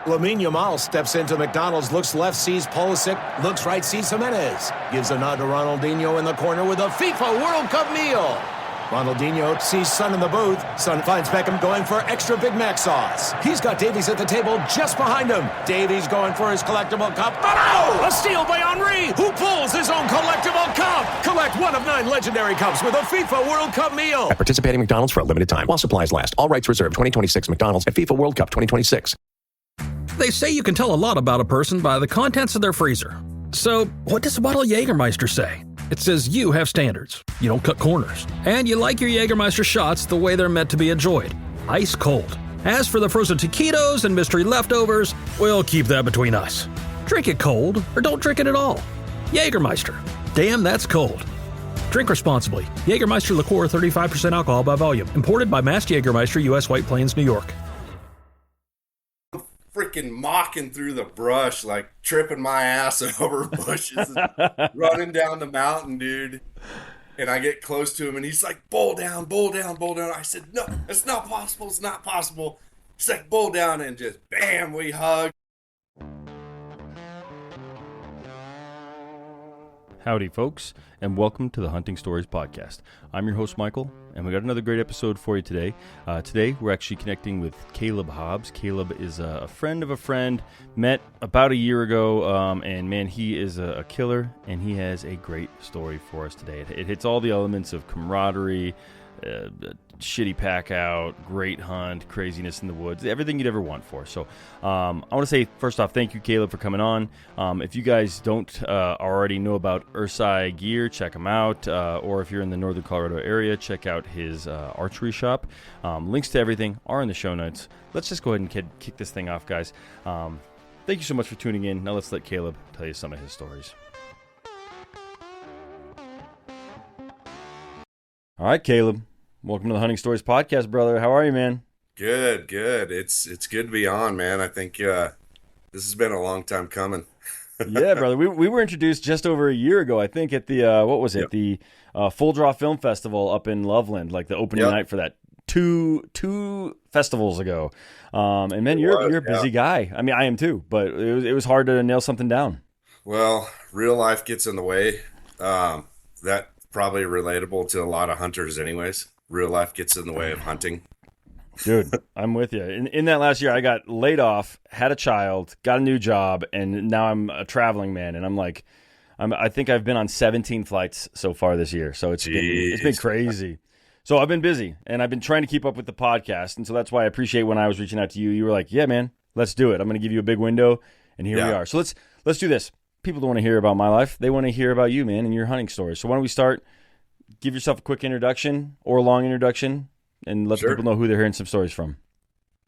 Lamine Yamal steps into McDonald's, looks left, sees Pulisic, looks right, sees Jimenez. Gives a nod to Ronaldinho in the corner with a FIFA World Cup meal. Ronaldinho sees Son in the booth. Son finds Beckham going for extra Big Mac sauce. He's got Davies at the table just behind him. Davies going for his collectible cup. Oh no! A steal by Henry, who pulls his own collectible cup. Collect one of 9 legendary cups with a FIFA World Cup meal. At participating McDonald's for a limited time while supplies last. All rights reserved. 2026 McDonald's at FIFA World Cup 2026. They say you can tell a lot about a person by the contents of their freezer. So, what does a bottle of Jägermeister say? It says you have standards, you don't cut corners, and you like your Jägermeister shots the way they're meant to be enjoyed, ice cold. As for the frozen taquitos and mystery leftovers, we'll keep that between us. Drink it cold, or don't drink it at all. Jägermeister. Damn, that's cold. Drink responsibly. Jägermeister liqueur, 35% alcohol by volume. Imported by Mast Jägermeister, U.S. White Plains, New York. Freaking mocking through the brush, like tripping my ass over bushes and running down the mountain, dude. And I get close to him and he's like, bull down, bull down, bull down. I said, no, it's not possible. It's not possible. He's like, bull down, and just bam, we hug. Howdy, folks, and welcome to the Hunting Stories Podcast. I'm your host, Michael, and we got another great episode for you today. Today, we're actually connecting with Caleb Hobbs. Caleb is a friend of a friend, met about a year ago, and man, he is a killer, and he has a great story for us today. It hits all the elements of camaraderie, shitty pack out, great hunt, craziness in the woods, everything you'd ever want for. So I want to say, first off, thank you, Caleb, for coming on. If you guys don't already know about Ursai gear, check him out. Or if you're in the northern Colorado area, check out his archery shop. Links to everything are in the show notes. Let's just go ahead and kick this thing off, guys. Thank you so much for tuning in. Now let's let Caleb tell you some of his stories. All right, Caleb. Welcome to the Hunting Stories Podcast, brother. How are you, man? Good. It's good to be on, man. I think this has been a long time coming. Yeah, brother. We were introduced just over a year ago, I think, at the what was it? Yep. The Full Draw Film Festival up in Loveland, like the opening night for that two festivals ago. And man, you're a busy guy. I mean, I am too, but it was hard to nail something down. Well, real life gets in the way. That probably relatable to a lot of hunters, anyways. Real life gets in the way of hunting. Dude, I'm with you. In that last year, I got laid off, had a child, got a new job, and now I'm a traveling man. And I'm like, I think I've been on 17 flights so far this year. So it's been crazy. So I've been busy, and I've been trying to keep up with the podcast. And so that's why I appreciate when I was reaching out to you. You were like, yeah, man, let's do it. I'm going to give you a big window, and here we are. So let's do this. People don't want to hear about my life. They want to hear about you, man, and your hunting stories. So why don't we start? Give yourself a quick introduction or a long introduction, and let people know who they're hearing some stories from.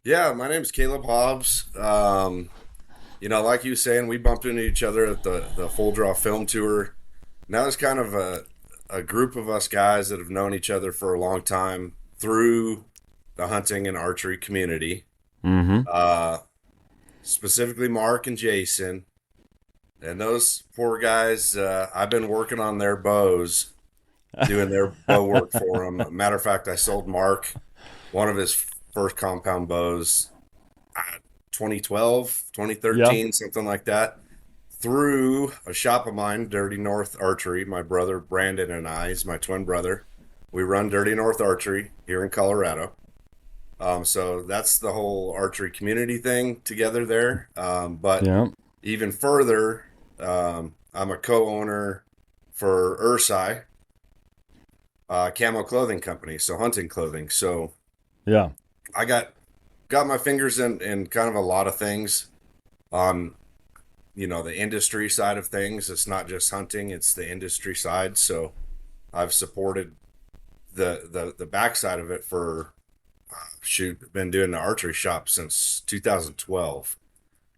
Yeah, my name's Caleb Hobbs. Like you were saying, we bumped into each other at the Full Draw Film Tour. Now it's kind of a group of us guys that have known each other for a long time through the hunting and archery community. Mm-hmm. Specifically Mark and Jason. And those poor guys, I've been working on their bows, doing their bow work for them. Matter of fact, I sold Mark one of his first compound bows 2012, 2013, something like that, through a shop of mine, Dirty North Archery. My brother Brandon and I, he's my twin brother. We run Dirty North Archery here in Colorado. So that's the whole archery community thing together there. Even further, I'm a co-owner for Ursai, camo clothing company, so hunting clothing. So yeah, I got my fingers in kind of a lot of things on, the industry side of things. It's not just hunting, it's the industry side. So I've supported the backside of it for been doing the archery shop since 2012.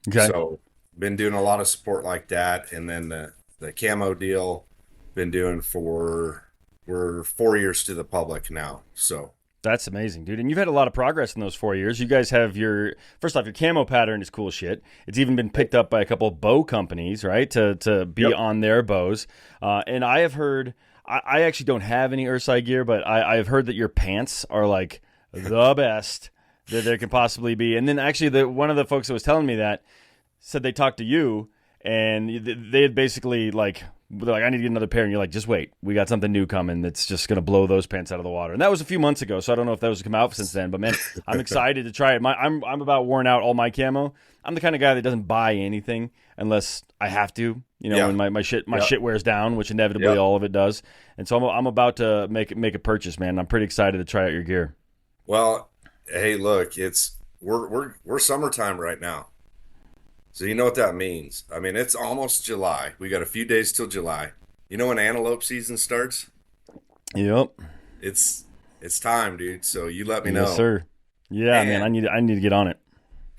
Okay. So been doing a lot of support like that. And then the camo deal been doing we're 4 years to the public now. So that's amazing, dude. And you've had a lot of progress in those 4 years. You guys have first off, your camo pattern is cool shit. It's even been picked up by a couple of bow companies, right? To be on their bows. And I have heard, I actually don't have any Ursai gear, but I've heard that your pants are like the best that there could possibly be. And then actually, one of the folks that was telling me that said they talked to you, and they had basically like, they're like, I need to get another pair, and you're like, just wait, we got something new coming that's just gonna blow those pants out of the water. And that was a few months ago, so I don't know if that was come out since then. But man, I'm excited to try it. I'm about worn out all my camo. I'm the kind of guy that doesn't buy anything unless I have to. When my shit wears down, which inevitably all of it does. And so I'm about to make a purchase, man. I'm pretty excited to try out your gear. Well, hey, look, we're summertime right now. So you know what that means. I mean, it's almost July. We got a few days till July. You know when antelope season starts? Yep. It's time, dude. So you let me know. Yes, sir. Yeah, and man, I need to get on it.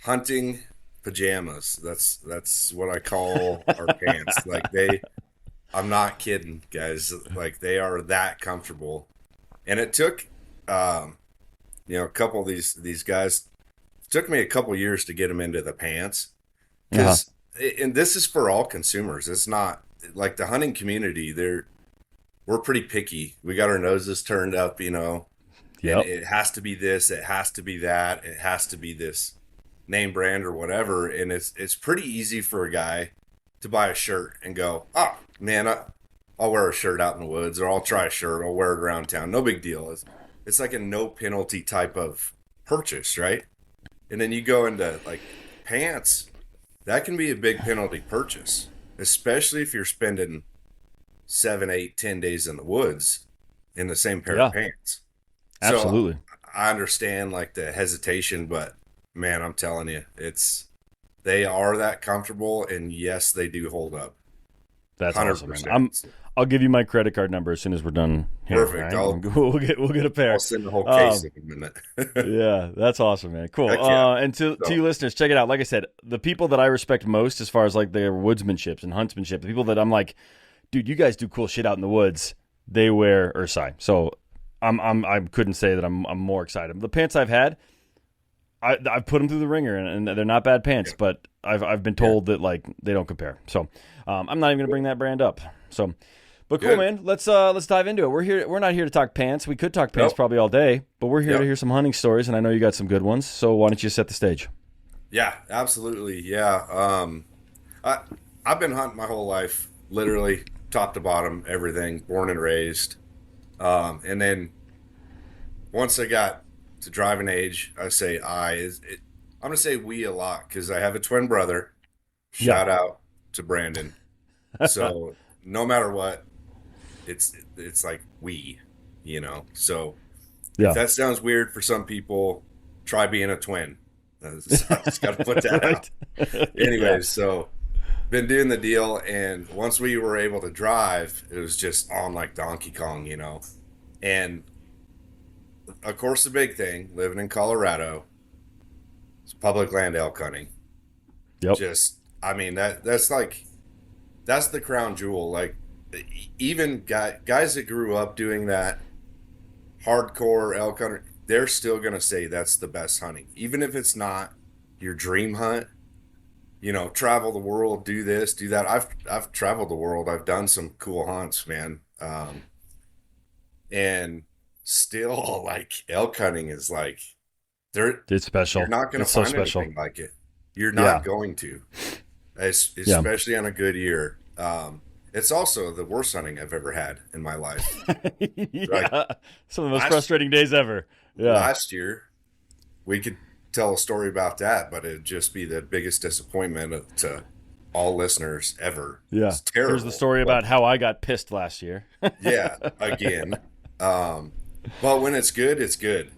Hunting pajamas. That's what I call our pants. Like I'm not kidding, guys. Like they are that comfortable. And it took a couple of these guys, it took me a couple years to get them into the pants. And this is for all consumers. It's not like the hunting community. We're pretty picky. We got our noses turned up, Yep. And it has to be this. It has to be that. It has to be this name brand or whatever. And it's pretty easy for a guy to buy a shirt and go, oh man, I'll wear a shirt out in the woods, or I'll try a shirt. I'll wear it around town. No big deal. It's like a no penalty type of purchase, right? And then you go into like pants. That can be a big penalty purchase, especially if you're spending 7, 8, 10 days in the woods in the same pair of pants. Absolutely. So I understand like the hesitation, but man, I'm telling you, they are that comfortable, and yes, they do hold up. That's 100%. Awesome, man. I'll give you my credit card number as soon as we're done here. Perfect. Right? We'll get a pair. I'll send the whole case in a minute. Yeah, that's awesome, man. Cool. And to you listeners, check it out. Like I said, the people that I respect most as far as like their woodsmanship and huntsmanship, the people that I'm like, dude, you guys do cool shit out in the woods, they wear Ursai. So I couldn't say that I'm more excited. The pants I've had, I've put them through the ringer, and they're not bad pants, but I've been told that like they don't compare. So I'm not even gonna bring that brand up. So. But cool, man. Let's dive into it. We're not here to talk pants. We could talk pants probably all day, but we're here to hear some hunting stories, and I know you got some good ones. So why don't you set the stage? Yeah, absolutely. Yeah. I've been hunting my whole life, literally top to bottom, everything, born and raised. And then once I got to driving age, I say I'm going to say we a lot because I have a twin brother. Shout out to Brandon. So no matter what, it's like we, so if that sounds weird for some people, try being a twin. I just got to put that out. Anyways, so been doing the deal, and once we were able to drive, it was just on like Donkey Kong, and of course the big thing, living in Colorado, is public land elk hunting. Yep. That's the crown jewel. Like, even guys that grew up doing that hardcore elk hunter, they're still going to say that's the best hunting. Even if it's not your dream hunt, travel the world, do this, do that. I've traveled the world. I've done some cool hunts, man. And still, like, elk hunting is like, it's special. You're not going to find anything like it. You're not going to, especially on a good year. It's also the worst hunting I've ever had in my life. Some of the most frustrating days ever. Yeah. Last year, we could tell a story about that, but it'd just be the biggest disappointment to all listeners ever. Yeah. It's terrible. Here's the story about how I got pissed last year. Yeah, again. But when it's good, it's good.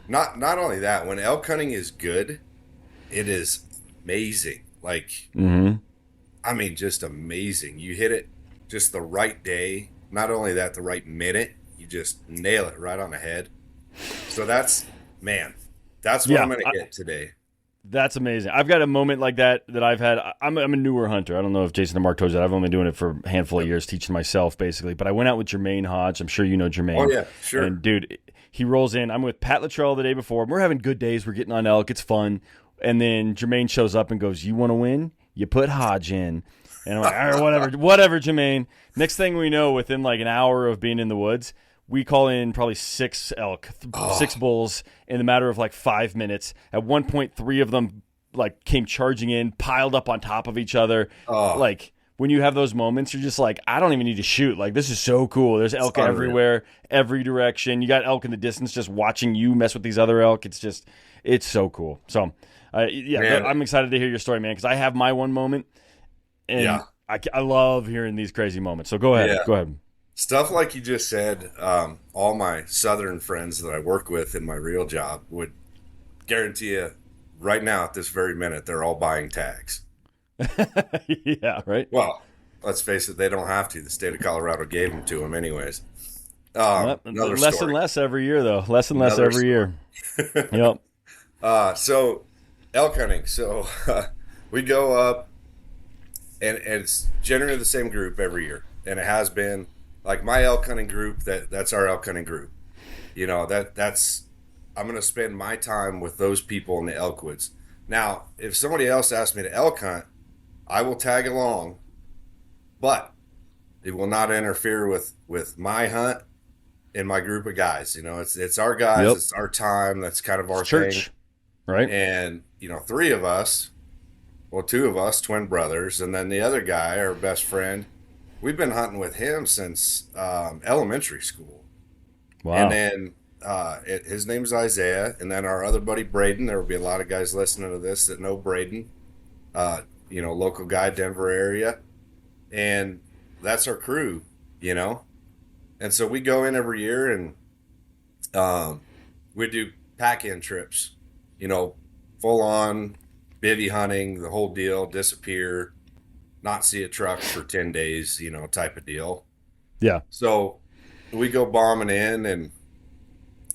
Not only that, when elk hunting is good, it is amazing. Like, I mean, just amazing. You hit it just the right day. Not only that, the right minute. You just nail it right on the head. So that's what I'm going to get today. That's amazing. I've got a moment like that I've had. I'm a newer hunter. I don't know if Jason and Mark told you that. I've only been doing it for a handful of years, teaching myself, basically. But I went out with Jermaine Hodge. I'm sure you know Jermaine. Oh, yeah, sure. And, dude, he rolls in. I'm with Pat Luttrell the day before. We're having good days. We're getting on elk. It's fun. And then Jermaine shows up and goes, "You want to win? You put Hodge in." And I'm like, all right, whatever, Jermaine. Next thing we know, within like an hour of being in the woods, we call in probably 6 elk, 6 bulls in the matter of like 5 minutes. At one point, 3 of them like came charging in, piled up on top of each other. Like when you have those moments, you're just like, I don't even need to shoot. Like, this is so cool. There's elk everywhere, every direction. You got elk in the distance just watching you mess with these other elk. It's so cool. So, man, I'm excited to hear your story, man, because I have my one moment, and I love hearing these crazy moments. So go ahead. Yeah. Go ahead. Stuff like you just said, all my Southern friends that I work with in my real job would guarantee you right now at this very minute, they're all buying tags. Yeah, right. Well, let's face it, they don't have to. The state of Colorado gave them to them anyways. Less and less every year, though. Less and less every year. Yep. So elk hunting. So we go up, and it's generally the same group every year, and it has been. Like my elk hunting group, that's our elk hunting group. You know, that's I'm going to spend my time with those people in the elk woods. Now, if somebody else asks me to elk hunt, I will tag along, but it will not interfere with my hunt and my group of guys. You know, it's our guys, It's our time. That's kind of our church, thing. Right? And, 3 of us, 2 of us, twin brothers, and then the other guy, our best friend, we've been hunting with him since elementary school. Wow. And then his name's Isaiah. And then our other buddy, Braden. There will be a lot of guys listening to this that know Braden, local guy, Denver area. And that's our crew, And so we go in every year and we do pack-in trips, full on bivvy hunting, the whole deal, disappear, not see a truck for 10 days, type of deal. Yeah. So we go bombing in, and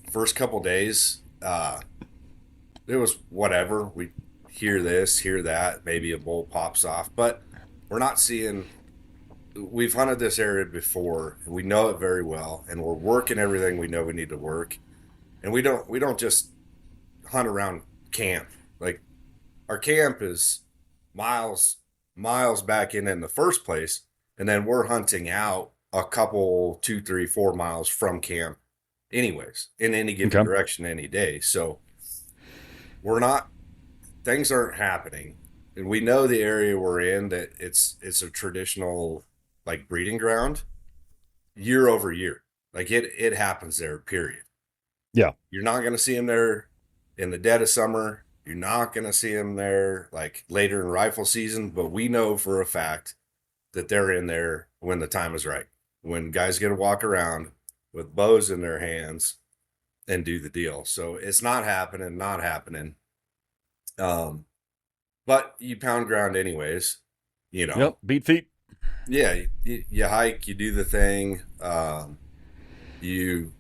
first couple days, it was whatever. We hear this, hear that, maybe a bull pops off, but we're not seeing. We've hunted this area before, and we know it very well, and we're working everything we know we need to work, and we don't just hunt around camp. Like our camp is miles back in the first place, and then we're hunting out a couple 2, 3, 4 miles from camp anyways, in any given direction any day. So things aren't happening, and we know the area we're in, that it's a traditional like breeding ground year over year. Like it happens there, period. Yeah. You're not going to see them there in the dead of summer. You're not going to see them there like later in rifle season, but we know for a fact that they're in there when the time is right. When guys get to walk around with bows in their hands and do the deal. So it's not happening. But you pound ground anyways, Yep. Beat feet. Yeah. You hike, you do the thing. You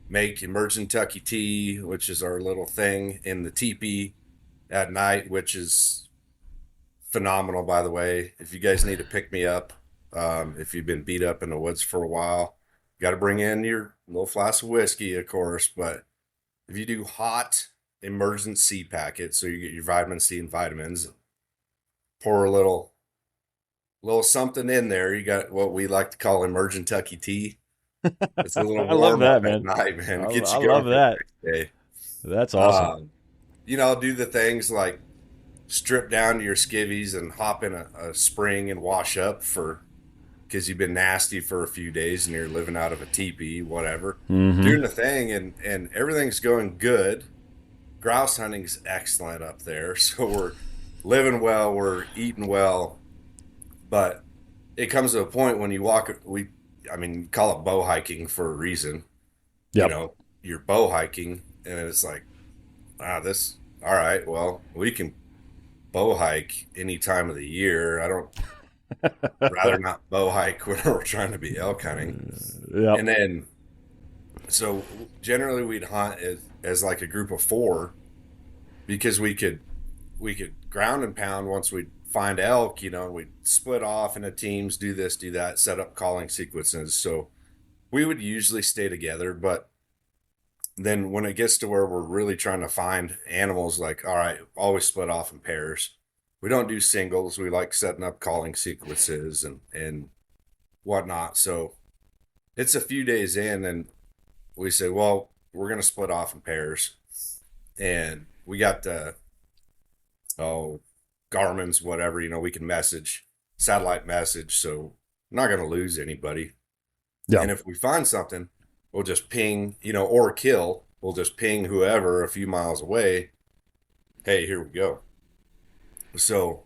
make emergent Tucky tea, which is our little thing in the teepee at night, which is phenomenal, by the way. If you guys need to pick me up, if you've been beat up in the woods for a while, you got to bring in your little flask of whiskey, of course. But if you do hot emergency packets, so you get your vitamin C and vitamins, pour a little something in there. You got what we like to call emergent Tucky tea. It's a little I love that, man. At night, man. I love that. That's awesome. Do the things like strip down to your skivvies and hop in a spring and wash up because you've been nasty for a few days and you're living out of a teepee, whatever. Mm-hmm. Doing the thing, and everything's going good. Grouse hunting's excellent up there, so we're living well, we're eating well, but it comes to a point when you walk. You call it bow hiking for a reason. Yep. You're bow hiking, and it's like, all right, well, we can bow hike any time of the year. I don't rather not bow hike when we're trying to be elk hunting. Yep. And then, so generally we'd hunt as like a group of 4, because we could ground and pound once we'd find elk, and we'd split off into teams, do this, do that, set up calling sequences. So we would usually stay together, but then when it gets to where we're really trying to find animals, like, all right, always split off in pairs. We don't do singles. We like setting up calling sequences and whatnot. So it's a few days in, and we said, well, we're going to split off in pairs. And we got the, Garmin's, whatever, we can satellite message. So I'm not going to lose anybody. Yeah. And if we find something, we'll just ping, or kill. We'll just ping whoever a few miles away. Hey, here we go. So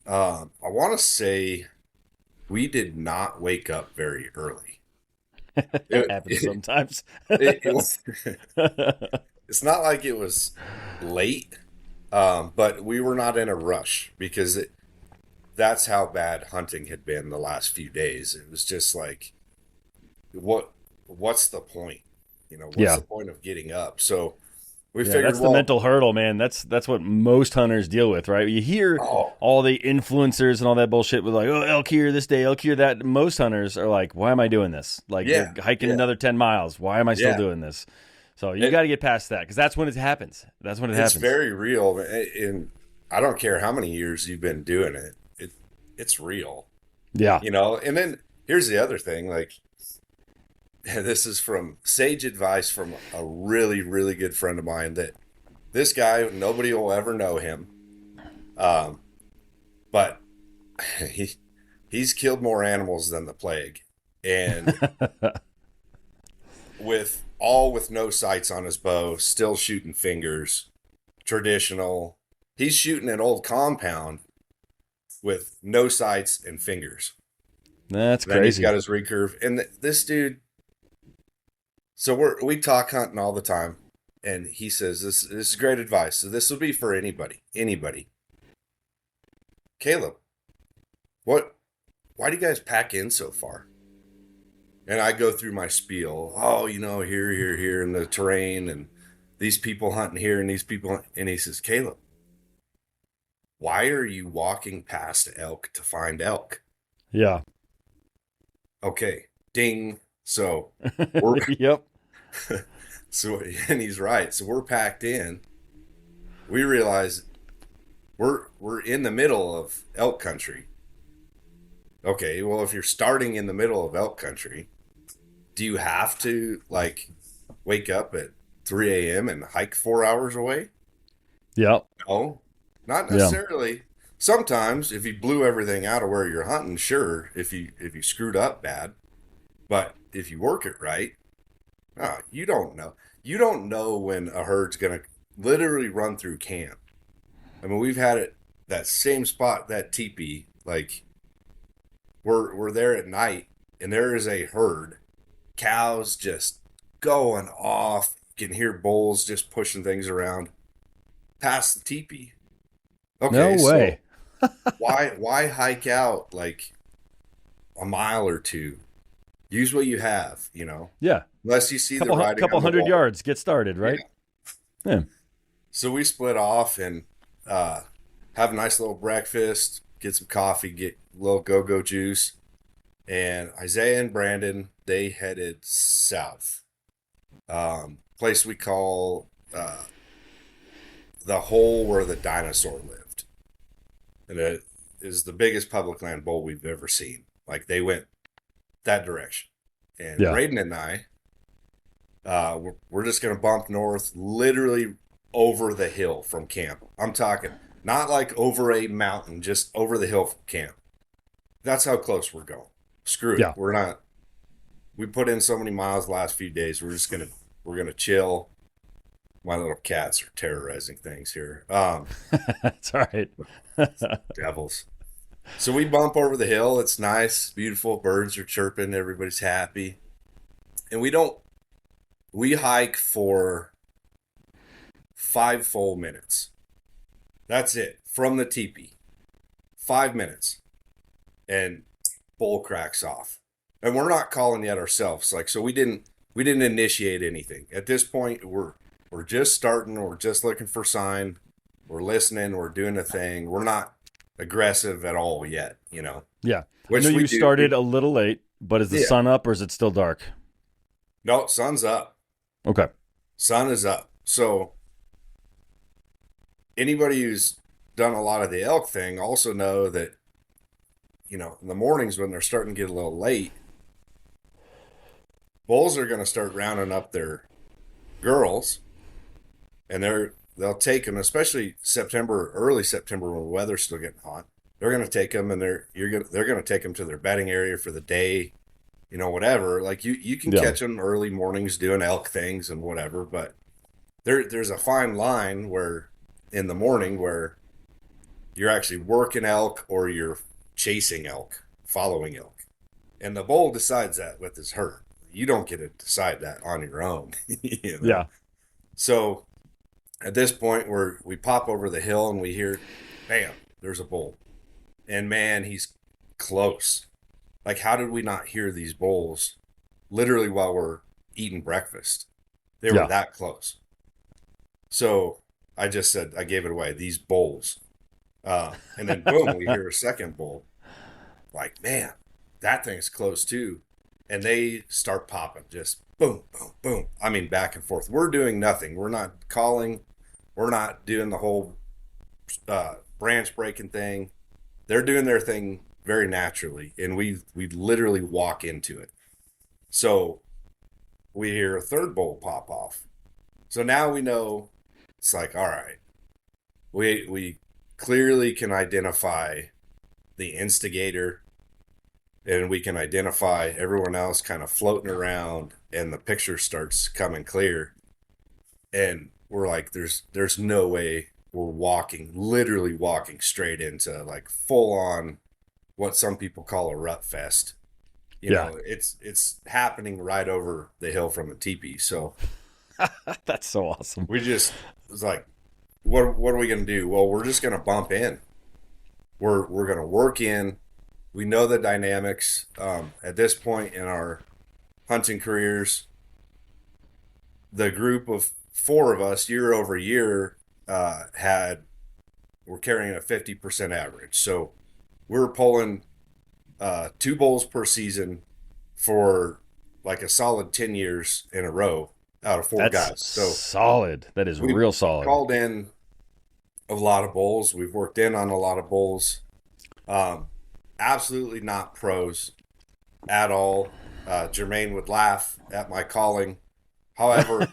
I want to say we did not wake up very early. It happens sometimes. It's not like it was late, but we were not in a rush because that's how bad hunting had been the last few days. It was just like, what's the point? What's the point of getting up? So we figured that's the mental hurdle, man. That's what most hunters deal with, right? You hear all the influencers and all that bullshit with like, elk here this day, elk here that. Most hunters are like, why am I doing this? Like, they're hiking another 10 miles. Why am I still doing this? So you got to get past that because that's when it happens. That's when it happens. It's very real, and I don't care how many years you've been doing it. It's real. Yeah. And then here's the other thing, like, this is from sage advice from a really, really good friend of mine that this guy, nobody will ever know him. But he's killed more animals than the plague. And with no sights on his bow, still shooting fingers, traditional. He's shooting an old compound with no sights and fingers. That's then crazy. He's got his recurve. And this dude, so we talk hunting all the time, and he says, this is great advice. So this will be for anybody. Caleb, why do you guys pack in so far? And I go through my spiel. Here, and the terrain, and these people hunting here, and these people. And he says, Caleb, why are you walking past elk to find elk? Yeah. Okay. Ding. So we're Yep. So, and he's right. So we're packed in. We realize we're in the middle of elk country. Okay, well, if you're starting in the middle of elk country, do you have to like wake up at 3 a.m. and hike 4 hours away? Yep. No, not necessarily. Sometimes if you blew everything out of where you're hunting, sure, if you screwed up bad. But if you work it right, you don't know. You don't know when a herd's going to literally run through camp. I mean, we've had it, that same spot, that teepee, like we're there at night and there is a herd, cows just going off. You can hear bulls just pushing things around past the teepee. Okay, no way. So why hike out like a mile or two? Use what you have, Yeah. Unless you see the writing couple on the 100 wall. yards, get started, right? Yeah. So we split off and have a nice little breakfast, get some coffee, get a little go-go juice. And Isaiah and Brandon, they headed south. Place we call the hole where the dinosaur lived. And it is the biggest public land bull we've ever seen. Like, they went that direction. And Braden and I, we're just going to bump north, literally over the hill from camp. I'm talking not like over a mountain, just over the hill from camp. That's how close we're going. Screw it. Yeah. We're not. We put in so many miles the last few days. We're gonna chill. My little cats are terrorizing things here. That's all right. Devils. So we bump over the hill. It's nice, beautiful. Birds are chirping. Everybody's happy. And we hike for 5 full minutes. That's it. From the teepee. 5 minutes. And bull cracks off. And we're not calling yet ourselves. Like, so we didn't initiate anything. At this point, we're just starting. We're just looking for sign. We're listening. We're doing a thing. We're not aggressive at all yet, Yeah. Which I know we you do. started a little late, but is the sun up or is it still dark? No, sun's up. Okay. Sun is up. So anybody who's done a lot of the elk thing also know that, in the mornings when they're starting to get a little late, bulls are going to start rounding up their girls, and they'll take them, especially September, early September, when the weather's still getting hot. They're going to take them, and they're going to take them to their bedding area for the day, whatever. Like you can catch them early mornings doing elk things and whatever, but there's a fine line where in the morning where you're actually working elk or you're chasing elk, following elk. And the bull decides that with his herd. You don't get to decide that on your own. Yeah. So at this point where we pop over the hill and we hear, bam, there's a bull. And man, he's close. Like, how did we not hear these bulls literally while we're eating breakfast? They were that close. So I just said, I gave it away, these bulls. And then boom, we hear a second bull. Like, man, that thing's close too. And they start popping, just boom, boom, boom. I mean, back and forth. We're doing nothing. We're not calling. We're not doing the whole branch breaking thing. They're doing their thing very naturally, and we literally walk into it. So we hear a third bull pop off. So now we know it's like, all right, we clearly can identify the instigator, and we can identify everyone else kind of floating around, and the picture starts coming clear. And we're like, there's no way we're literally walking straight into like full on what some people call a rut fest. You know, it's happening right over the hill from the teepee. So That's so awesome. we just was like, what are we going to do? Well, we're just going to bump in. We're going to work in. We know the dynamics. At this point in our hunting careers, the group of 4 of us, year over year, we're carrying a 50% average. So we're pulling 2 bulls per season for like a solid 10 years in a row out of 4 guys. So solid. That is real solid. Called in a lot of bulls. We've worked in on a lot of bulls. Absolutely not pros at all. Jermaine would laugh at my calling. However,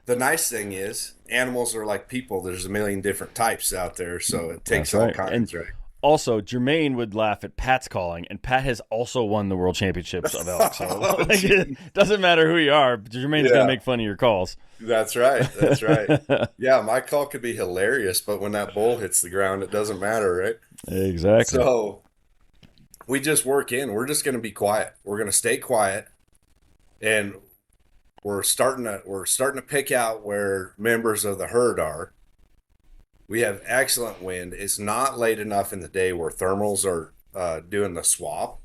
the nice thing is animals are like people. There's a million different types out there, so it takes all kinds, right? Also, Jermaine would laugh at Pat's calling, and Pat has also won the world championships of elk. So it doesn't matter who you are, Jermaine's going to make fun of your calls. That's right. That's right. Yeah, my call could be hilarious, but when that bull hits the ground, it doesn't matter, right? Exactly. So we just work in. We're just going to be quiet. We're going to stay quiet, and we're starting to pick out where members of the herd are. We have excellent wind. It's not late enough in the day where thermals are doing the swap.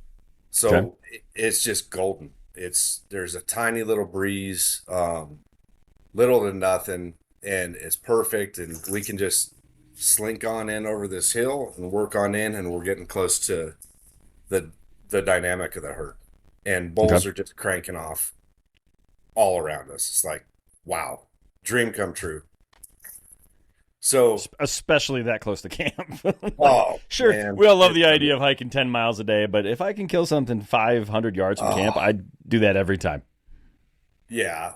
So it's just golden. There's a tiny little breeze, little to nothing, and it's perfect. And we can just slink on in over this hill and work on in, and we're getting close to the dynamic of the herd. And bulls are just cranking off all around us. It's like, wow, dream come true. So especially that close to camp. Sure, man, we all love the idea of hiking 10 miles a day, but if I can kill something 500 yards from camp, I'd do that every time. Yeah.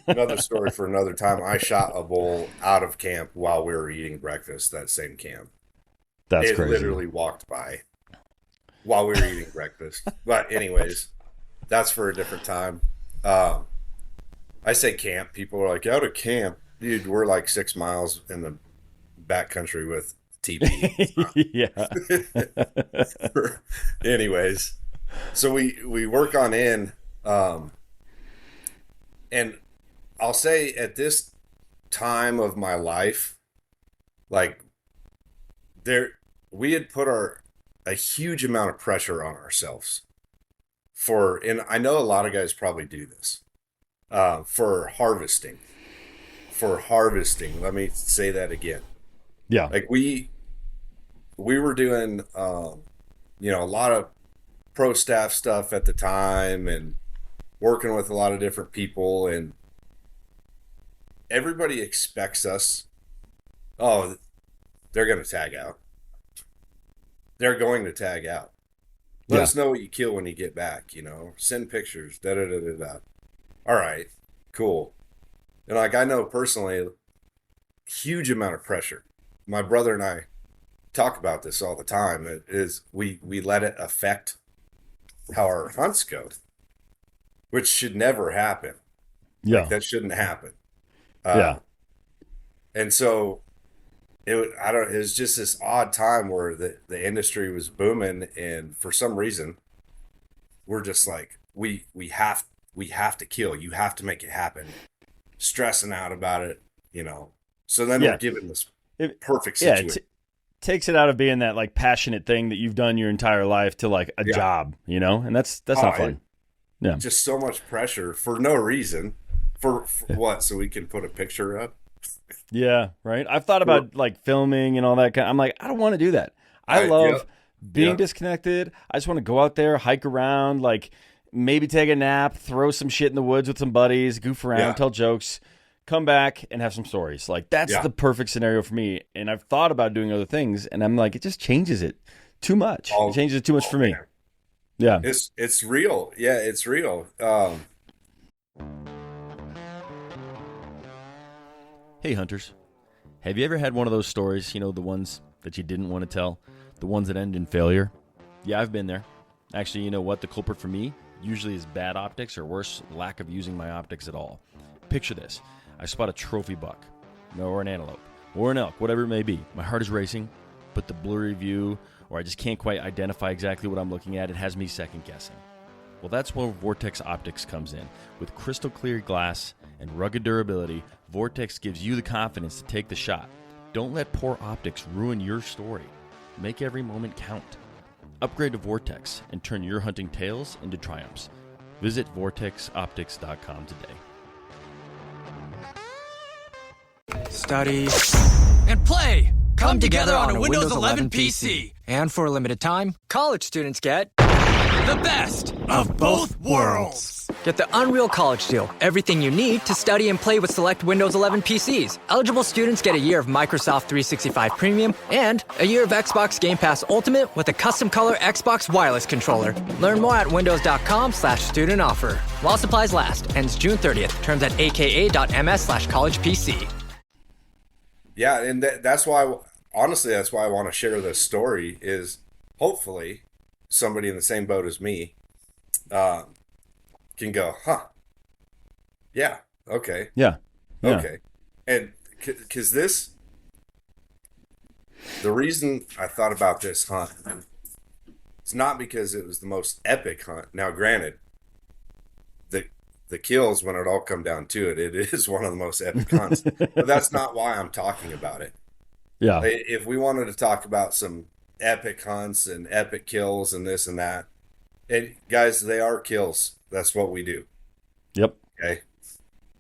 Another story for another time. I shot a bull out of camp while we were eating breakfast, that same camp. That's crazy. It literally walked by while we were eating breakfast. But anyways, that's for a different time. I say camp. People are like, out of camp. Dude, we're like 6 miles in the backcountry with TP. Yeah. Anyways, so we work on in, and I'll say at this time of my life, like we had put a huge amount of pressure on ourselves and I know a lot of guys probably do this, for harvesting. Let me say that again. Yeah. Like we were doing, a lot of pro staff stuff at the time and working with a lot of different people, and everybody expects us. Oh, they're going to tag out. They're going to tag out. Let us know what you kill when you get back, send pictures, da-da-da-da-da. All right, cool. And like, I know personally, huge amount of pressure. My brother and I talk about this all the time. It is we let it affect how our hunts go, which should never happen. Yeah. Like, that shouldn't happen. Yeah. And so it was just this odd time where the industry was booming, and for some reason we're just like, we have to kill. You have to make it happen. Stressing out about it, So then we're given this perfect situation. Yeah, takes it out of being that like passionate thing that you've done your entire life to like a job, and that's not fun. Yeah, just so much pressure for no reason. For what? So we can put a picture up. Yeah, right. I've thought about like filming and all that I'm like, I don't want to do that. I love being disconnected. I just want to go out there, hike around, like maybe take a nap, throw some shit in the woods with some buddies, goof around, tell jokes, come back and have some stories. Like that's the perfect scenario for me. And I've thought about doing other things, and I'm like, it just changes it too much. It changes it too much for me. Yeah. It's real. Yeah, it's real. Hey hunters, have you ever had one of those stories, the ones that you didn't want to tell, the ones that end in failure? Yeah, I've been there. Actually, you know what? The culprit for me usually is bad optics, or worse, lack of using my optics at all. Picture this. I spot a trophy buck, or an antelope, or an elk, whatever it may be. My heart is racing, but the blurry view, or I just can't quite identify exactly what I'm looking at, it has me second guessing. Well, that's where Vortex Optics comes in. With crystal clear glass and rugged durability, Vortex gives you the confidence to take the shot. Don't let poor optics ruin your story. Make every moment count. Upgrade to Vortex and turn your hunting tales into triumphs. Visit vortexoptics.com today. Study and play come together on a Windows 11 PC. And for a limited time, college students get the best of both worlds. Get the Unreal College Deal. Everything you need to study and play with select Windows 11 PCs. Eligible students get a year of Microsoft 365 Premium and a year of Xbox Game Pass Ultimate with a custom color Xbox wireless controller. Learn more at windows.com/student offer. While supplies last. Ends June 30th. Terms at aka.ms/collegepc. Yeah, and that's why, honestly, that's why I want to share this story, is hopefully somebody in the same boat as me can go, yeah, okay. Yeah. Okay. And because the reason I thought about this hunt, it's not because it was the most epic hunt. Now, granted, the kills, when it all come down to it, it is one of the most epic hunts. But that's not why I'm talking about it. Yeah. If we wanted to talk about some epic hunts and epic kills and this and that, and guys, they are kills. That's what we do. Yep. Okay.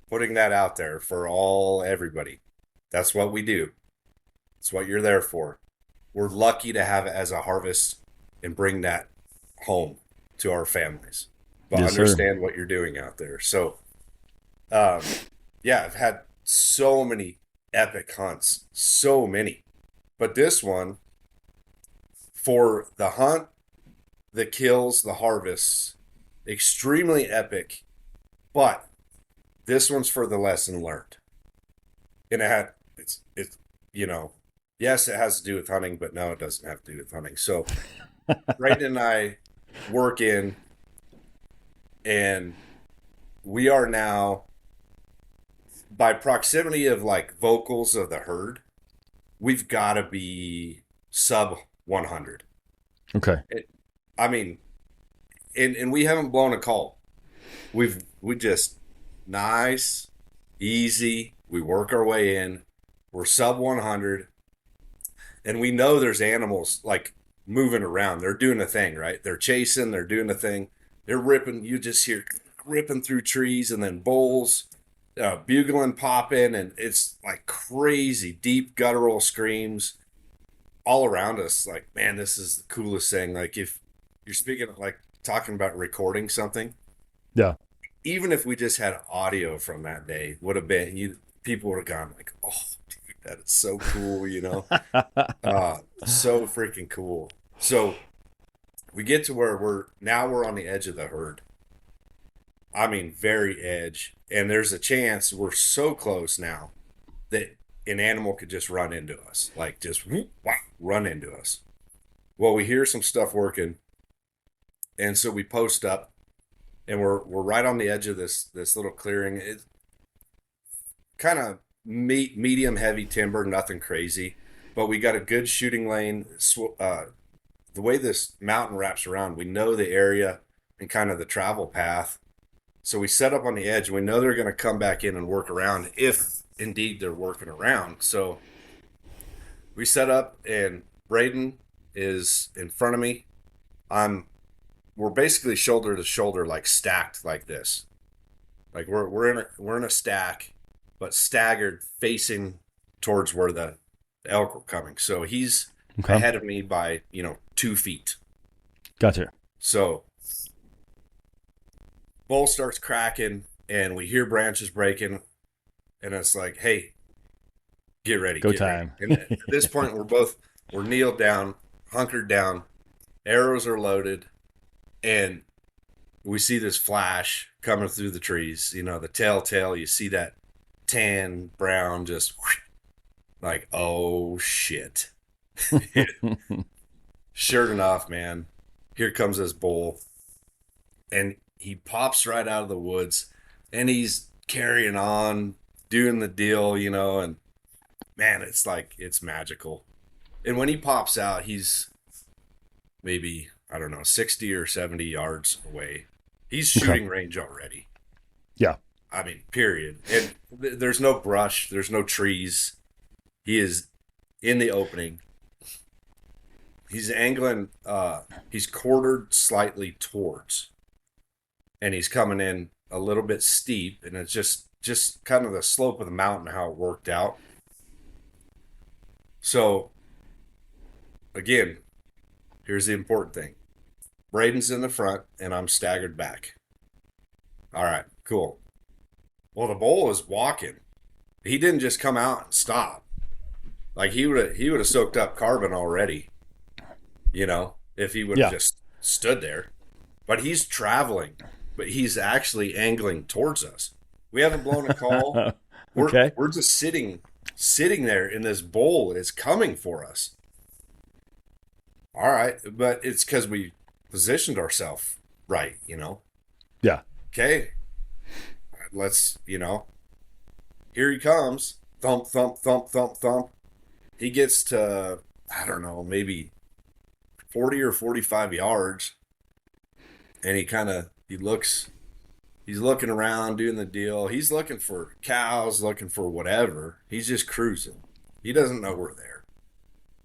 Putting that out there for everybody. That's what we do. It's what you're there for. We're lucky to have it as a harvest and bring that home to our families. But understand what you're doing out there. So, I've had so many epic hunts, so many. But this one, for the hunt, the kills, the harvests, extremely epic. But this one's for the lesson learned. And it's yes, it has to do with hunting, but no, it doesn't have to do with hunting. So Brayden and I work in, and we are now, by proximity of like vocals of the herd, we've got to be sub 100. Okay. And we haven't blown a call. We just nice, easy. We work our way in. We're sub 100, and we know there's animals like moving around. They're doing a thing, right? They're chasing. They're doing a thing. They're ripping. You just hear ripping through trees, and then bulls, bugling, popping, and it's like crazy deep guttural screams all around us. Like, man, this is the coolest thing. Like, if you're speaking of, like, talking about recording something, yeah, even if we just had audio from that day, would have been, people would have gone like, oh, dude, that is so cool, so freaking cool. So we get to where we're on the edge of the herd. I mean, very edge. And there's a chance we're so close now that an animal could just run into us. Like just run into us. Well, we hear some stuff working. And so we post up and we're right on the edge of this little clearing. It's kind of medium heavy timber, nothing crazy. But we got a good shooting lane. The way this mountain wraps around, we know the area and kind of the travel path. So we set up on the edge. We know they're going to come back in and work around if indeed they're working around. So we set up and Braden is in front of me. We're basically shoulder to shoulder, like stacked like this. Like we're in a stack, but staggered facing towards where the elk were coming. So he's ahead of me by, 2 feet. Gotcha. So bull starts cracking and we hear branches breaking and it's like, hey, get ready. Go get time. Ready. And at this point we're kneeled down, hunkered down, arrows are loaded, and we see this flash coming through the trees. The telltale, you see that tan, brown, just like, oh shit. Sure enough, man, here comes this bull and he pops right out of the woods and he's carrying on, doing the deal, and man, it's magical. And when he pops out, he's maybe, 60 or 70 yards away. He's shooting range already. Yeah. I mean, period. And there's no brush. There's no trees. He is in the opening. He's angling. He's quartered slightly towards. And he's coming in a little bit steep. And it's just kind of the slope of the mountain, how it worked out. So, again, here's the important thing. Braden's in the front, and I'm staggered back. All right, cool. Well, the bull is walking. He didn't just come out and stop. Like he would have soaked up carbon already. If he would have just stood there. But he's traveling. But he's actually angling towards us. We haven't blown a call. We're just sitting there, and this bull is coming for us. All right, but it's because we positioned ourselves right, Yeah. Okay. Let's, here he comes. Thump, thump, thump, thump, thump. He gets to, maybe 40 or 45 yards. And he's looking around, doing the deal. He's looking for cows, looking for whatever. He's just cruising. He doesn't know we're there.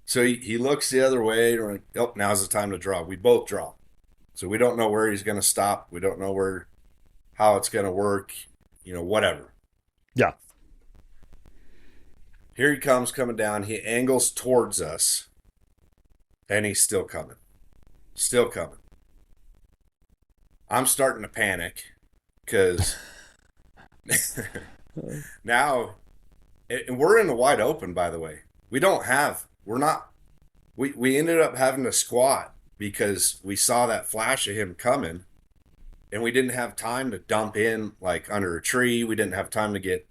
So he looks the other way. And we're like, oh, now's the time to draw. We both draw. So we don't know where he's going to stop. We don't know how it's going to work, whatever. Yeah. Here he comes coming down. He angles towards us. And he's still coming. Still coming. I'm starting to panic because now, and we're in the wide open, by the way. We ended up having to squat because we saw that flash of him coming and we didn't have time to dump in like under a tree. We didn't have time to get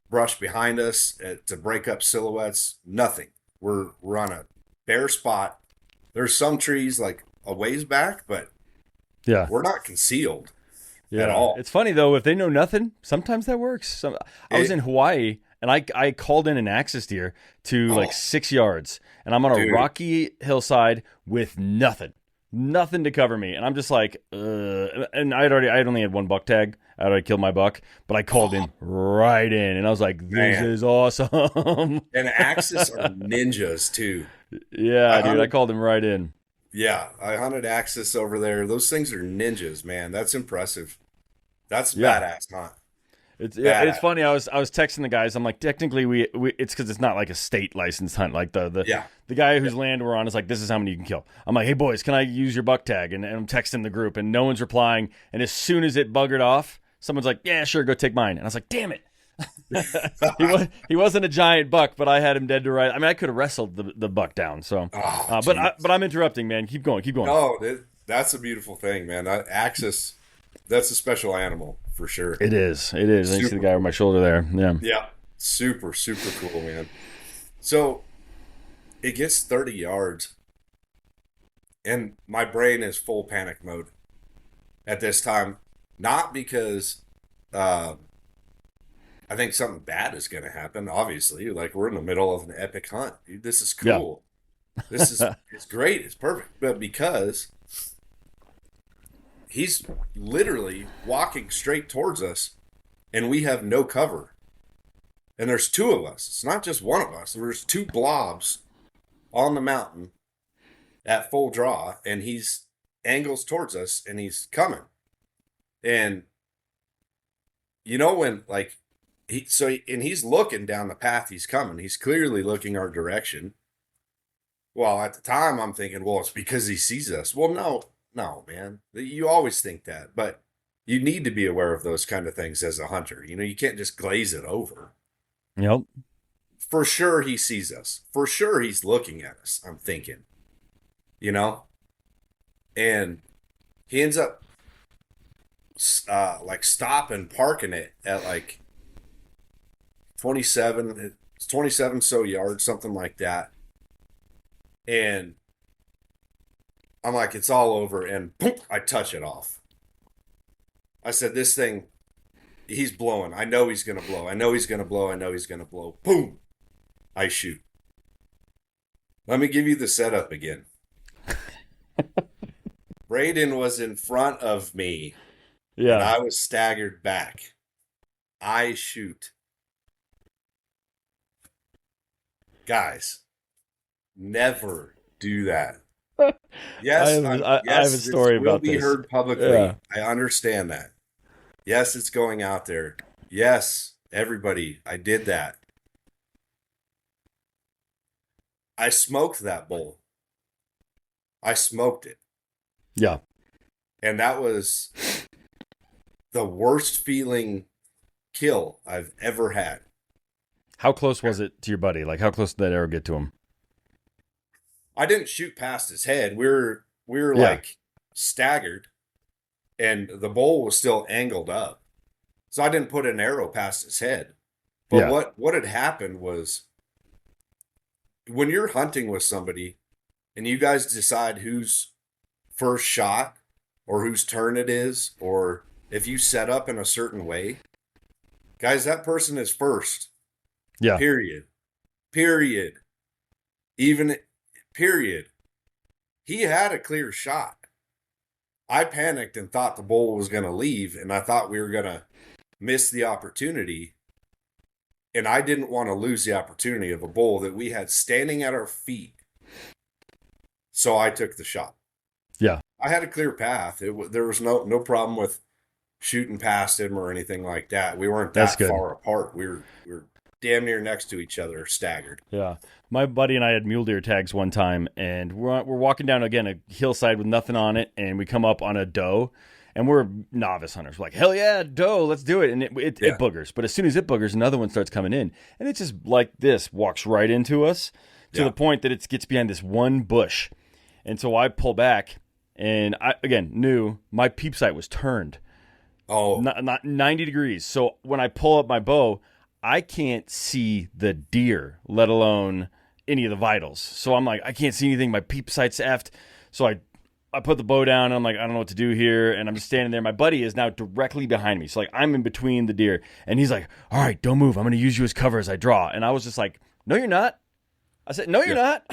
brush behind us to break up silhouettes. Nothing. We're on a bare spot. There's some trees like a ways back, but we're not concealed at all. It's funny though, if they know nothing, sometimes that works. I was in Hawaii and I called in an axis deer to like 6 yards, and I'm on a rocky hillside with nothing to cover me, and I'm just like, and I only had one buck tag. I already killed my buck, but I called in right in, and I was like, this is awesome. And axis are ninjas too. Yeah, dude, I called him right in. Yeah, I hunted axis over there. Those things are ninjas, man. That's impressive. That's badass hunt. It's funny. I was texting the guys. I'm like, technically, we it's because it's not like a state licensed hunt. Like the guy whose land we're on is like, this is how many you can kill. I'm like, hey boys, can I use your buck tag? And I'm texting the group, and no one's replying. And as soon as it buggered off, someone's like, yeah, sure, go take mine. And I was like, damn it. He wasn't a giant buck, but I had him dead to rights. I mean, I could have wrestled the buck down. So, but I'm interrupting, man. Keep going. No, that's a beautiful thing, man. That Axis, that's a special animal for sure. It is. It is. I see the guy over my shoulder there. Yeah. Yeah. Super, super cool, man. So it gets 30 yards, and my brain is full panic mode at this time. Not because I think something bad is going to happen, obviously. Like, we're in the middle of an epic hunt. Dude, this is cool. Yeah. It's great. It's perfect. But because he's literally walking straight towards us, and we have no cover. And there's two of us. It's not just one of us. There's two blobs on the mountain at full draw, and he's angles towards us, and he's coming. And you know when, like, he's looking down the path he's coming. He's clearly looking our direction. Well, at the time, I'm thinking, well, it's because he sees us. Well, no, man. You always think that, but you need to be aware of those kind of things as a hunter. You know, you can't just glaze it over. Yep. For sure he sees us. For sure he's looking at us, I'm thinking. You know? And he ends up like stopping, parking it at like 27 so yards, something like that. And I'm like, it's all over, and boom, I touch it off. I said, this thing, he's blowing. I know he's going to blow. I know he's going to blow. I know he's going to blow. Boom. I shoot. Let me give you the setup again. Braden was in front of me. Yeah. And I was staggered back. I shoot. Guys, never do that. Yes, I have a story about this. Will be heard publicly. Yeah. I understand that. Yes, it's going out there. Yes, everybody, I did that. I smoked that bull. I smoked it. Yeah. And that was the worst feeling kill I've ever had. How close was it to your buddy? Like, how close did that arrow get to him? I didn't shoot past his head. We were like staggered, and the bull was still angled up. So I didn't put an arrow past his head. But what had happened was, when you're hunting with somebody and you guys decide who's first shot or whose turn it is, or if you set up in a certain way, guys, that person is first. Yeah. Period. Period. He had a clear shot. I panicked and thought the bull was going to leave, and I thought we were going to miss the opportunity. And I didn't want to lose the opportunity of a bull that we had standing at our feet. So I took the shot. Yeah. I had a clear path. There was no problem with shooting past him or anything like that. We weren't that far apart. We were damn near next to each other, staggered. Yeah. My buddy and I had mule deer tags one time, and we're walking down, again, a hillside with nothing on it, and we come up on a doe, and we're novice hunters. We're like, hell yeah, doe, let's do it. And it boogers. But as soon as it boogers, another one starts coming in, and it just, like this, walks right into us to the point that it gets behind this one bush. And so I pull back, and I, again, knew my peep sight was turned. Oh. Not 90 degrees. So when I pull up my bow, I can't see the deer, let alone any of the vitals. So I'm like, I can't see anything. My peep sight's effed. So I put the bow down, and I'm like, I don't know what to do here. And I'm just standing there. My buddy is now directly behind me. So like, I'm in between the deer. And he's like, all right, don't move. I'm going to use you as cover as I draw. And I was just like, no, you're not. I said, no, you're not.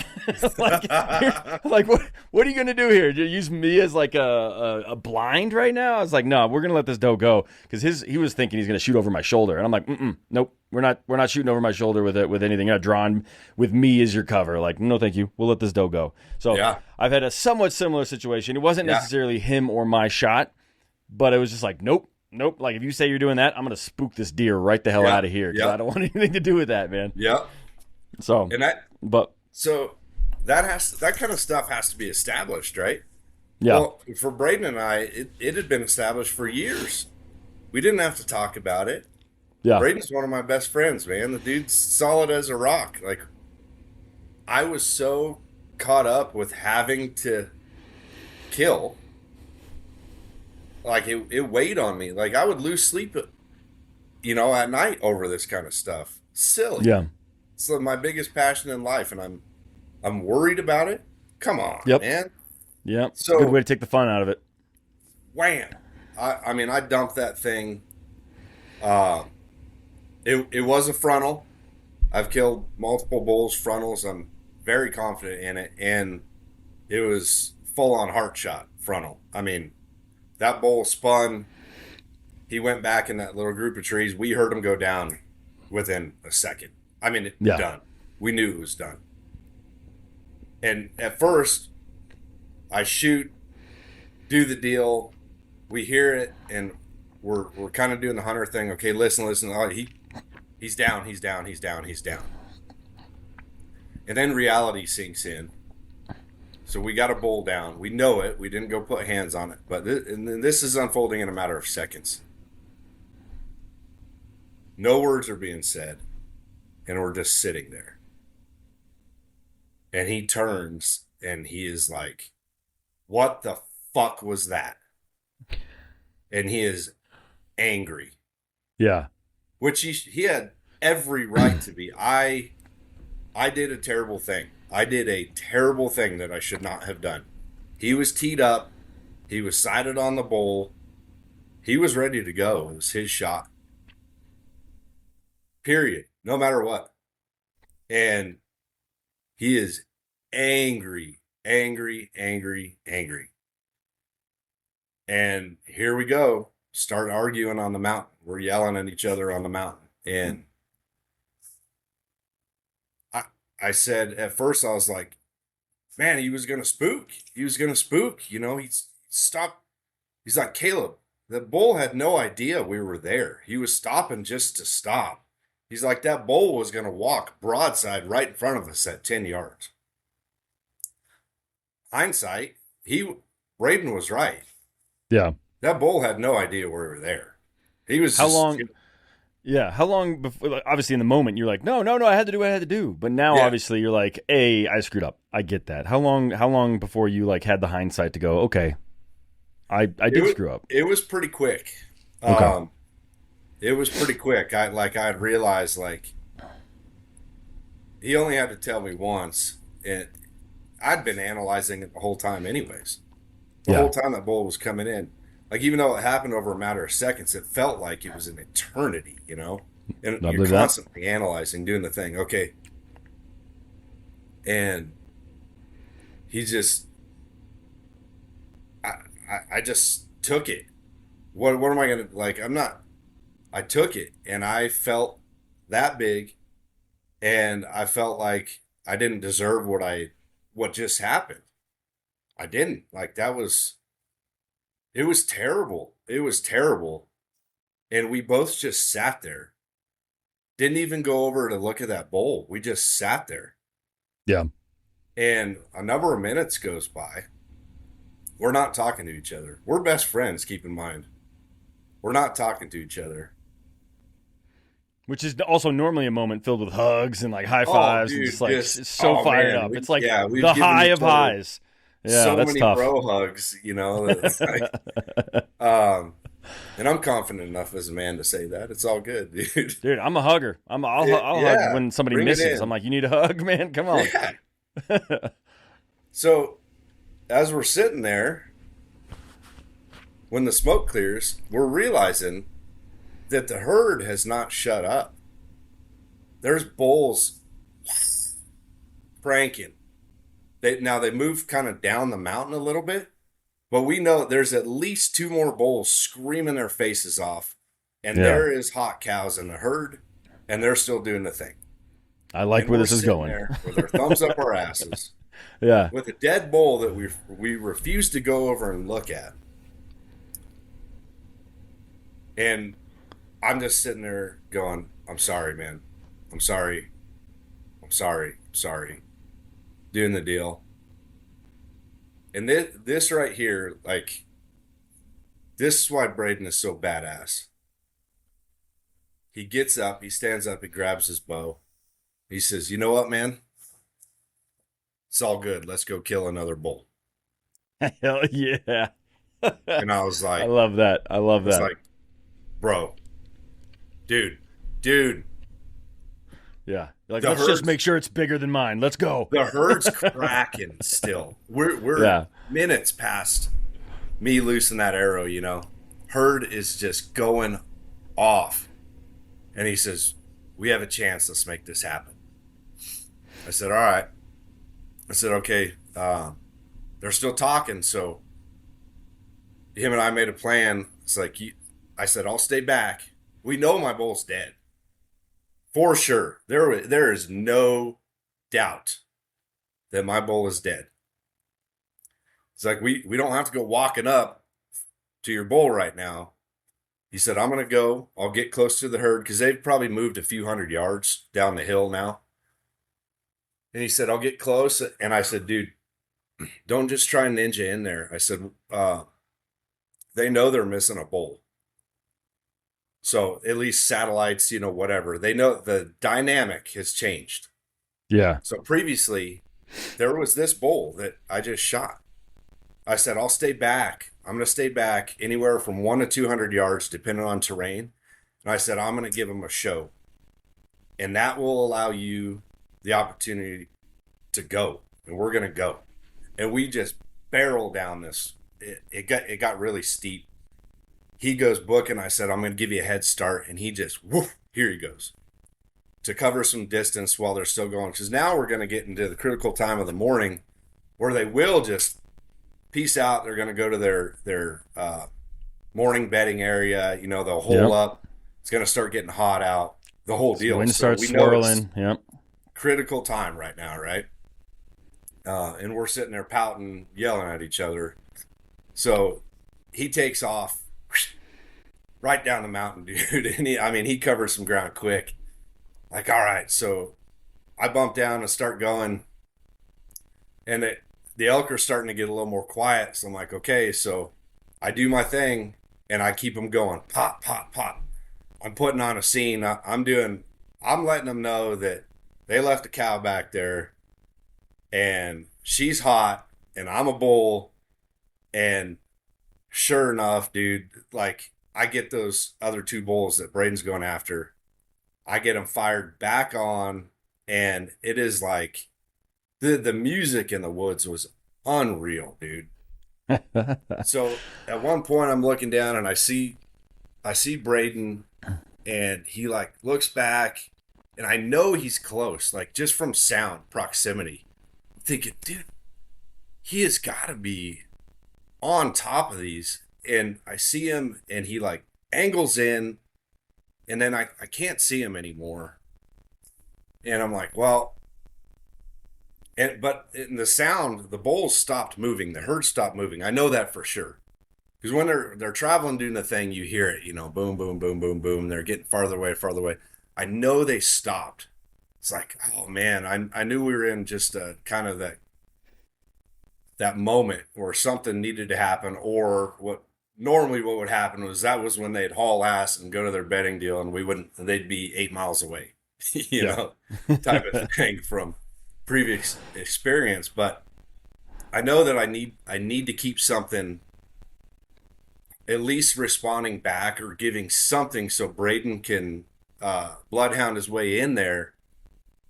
like, what are you going to do here? Do you use me as like a blind right now? I was like, no, we're going to let this doe go. Because he was thinking he's going to shoot over my shoulder. And I'm like, nope, we're not shooting over my shoulder with anything. You're not drawn with me as your cover. Like, no, thank you. We'll let this doe go. So I've had a somewhat similar situation. It wasn't necessarily him or my shot, but it was just like, nope. Like, if you say you're doing that, I'm going to spook this deer right the hell out of here. Because I don't want anything to do with that, man. Yeah. So, so that kind of stuff has to be established, right? Yeah. Well, for Braden and I, it had been established for years. We didn't have to talk about it. Yeah. Braden's one of my best friends, man. The dude's solid as a rock. Like, I was so caught up with having to kill like it weighed on me. Like I would lose sleep, at night over this kind of stuff. Silly. Yeah. It's my biggest passion in life, and I'm worried about it. Come on, Yep. man. Yep. It's So a good way to take the fun out of it. wham! I mean, I dumped that thing. It was a frontal. I've killed multiple bulls frontals. I'm very confident in it, and it was full on heart shot frontal. I mean, that bull spun. He went back in that little group of trees. We heard him go down within a second. I mean, Yeah. done. We knew it was done. And at first, I shoot, do the deal. We hear it, and we're kind of doing the hunter thing. Okay, listen. Oh, he's down. And then reality sinks in. So we got a bull down. We know it. We didn't go put hands on it. But this is unfolding in a matter of seconds. No words are being said. And we're just sitting there. And he turns and he is like, what the fuck was that? And he is angry. Yeah. Which he had every right to be. I did a terrible thing. I did a terrible thing that I should not have done. He was teed up. He was sighted on the bull. He was ready to go. It was his shot. Period. No matter what. And he is angry. And here we go. Start arguing on the mountain. We're yelling at each other on the mountain. And I said, at first I was like, man, he was going to spook. He'd stop. He's like, Caleb, the bull had no idea we were there. He was stopping just to stop. He's like, that bull was going to walk broadside right in front of us at 10 yards. Hindsight, Braden was right. Yeah. That bull had no idea we were there. He was How long before, obviously in the moment you're like, no, I had to do what I had to do. But now obviously you're like, hey, I screwed up. I get that. How long before you like had the hindsight to go, okay, I did screw up? It was pretty quick. Okay. It was pretty quick. I'd realized like he only had to tell me once, and I'd been analyzing it the whole time anyways. The whole time that bull was coming in. Like, even though it happened over a matter of seconds, it felt like it was an eternity, And you're constantly analyzing, doing the thing. Okay. And he just, I just took it. What am I going to, like, I took it, and I felt that big, and I felt like I didn't deserve what just happened. I didn't. Like, it was terrible. It was terrible. And we both just sat there. Didn't even go over to look at that bull. We just sat there. Yeah. And a number of minutes goes by. We're not talking to each other. We're best friends, keep in mind. We're not talking to each other. Which is also normally a moment filled with hugs and like high fives. Dude, and just like it's so fired up. It's like we've the given high each of other highs. Yeah, so that's many tough. bro hugs, It's like, and I'm confident enough as a man to say that. It's all good, dude. Dude, I'm a hugger. I'll hug when somebody Bring it misses. in. I'm like, you need a hug, man? Come on. Yeah. So, as we're sitting there, when the smoke clears, we're realizing that the herd has not shut up. There's bulls cranking. They move kind of down the mountain a little bit, but we know there's at least two more bulls screaming their faces off, and there is hot cows in the herd, and they're still doing the thing. I like where this is going. There with our thumbs up our asses, Yeah. with a dead bull that we refuse to go over and look at, and I'm just sitting there going, "I'm sorry, man. I'm sorry. Doing the deal." And this right here, like, this is why Braden is so badass. He gets up, he stands up, he grabs his bow. He says, "You know what, man? It's all good. Let's go kill another bull." Hell yeah. And I was like, I love that. I love it's that. like, bro, dude. Yeah. Like, The let's herd's- just make sure it's bigger than mine. Let's go. The herd's cracking still. We're minutes past me loosing that arrow, you know. Herd is just going off. And he says, we have a chance. Let's make this happen. I said, all right. I said, okay. They're still talking. So him and I made a plan. It's like, I said, I'll stay back. We know my bull's dead. For sure. There is no doubt that my bull is dead. It's like, we don't have to go walking up to your bull right now. He said, I'm going to go. I'll get close to the herd because they've probably moved a few hundred yards down the hill now. And he said, I'll get close. And I said, dude, don't just try and ninja in there. I said, they know they're missing a bull. So at least satellites, you know, whatever. They know the dynamic has changed. Yeah. So previously, there was this bull that I just shot. I said, I'll stay back. I'm going to stay back anywhere from 100 to 200 yards, depending on terrain. And I said, I'm going to give him a show. And that will allow you the opportunity to go. And we're going to go. And we just barreled down this. It got really steep. He goes booking. I said, I'm going to give you a head start. And he just, woof, here he goes. To cover some distance while they're still going. Because now we're going to get into the critical time of the morning where they will just peace out. They're going to go to their morning bedding area. You know, they'll hole up. It's going to start getting hot out. The whole deal. Wind So starts we know it's swirling. Yep. critical time right now, right? And we're sitting there pouting, yelling at each other. So he takes off right down the mountain, dude. And he covers some ground quick. Like, all right. So I bump down and start going. And the elk are starting to get a little more quiet. So I'm like, okay. So I do my thing and I keep them going. Pop, pop, pop. I'm putting on a scene. I'm letting them know that they left a cow back there and she's hot and I'm a bull. And sure enough, dude, like I get those other two bulls that Braden's going after. I get them fired back on, and it is like the music in the woods was unreal, dude. So at one point I'm looking down and I see Braden, and he like looks back, and I know he's close, like just from sound proximity. I'm thinking, dude, he has got to be on top of these. And I see him and he like angles in, and then I can't see him anymore. And I'm like, well, but in the sound, the bulls stopped moving. The herd stopped moving. I know that for sure. Because when they're traveling doing the thing, you hear it, you know, boom, boom, boom, boom, boom. They're getting farther away, farther away. I know they stopped. It's like, oh man, I knew we were in just a kind of that moment where something needed to happen, or what would happen was that was when they'd haul ass and go to their bedding deal, and they'd be 8 miles away, you know, type of thing from previous experience. But I know that I need to keep something at least responding back or giving something so Braden can bloodhound his way in there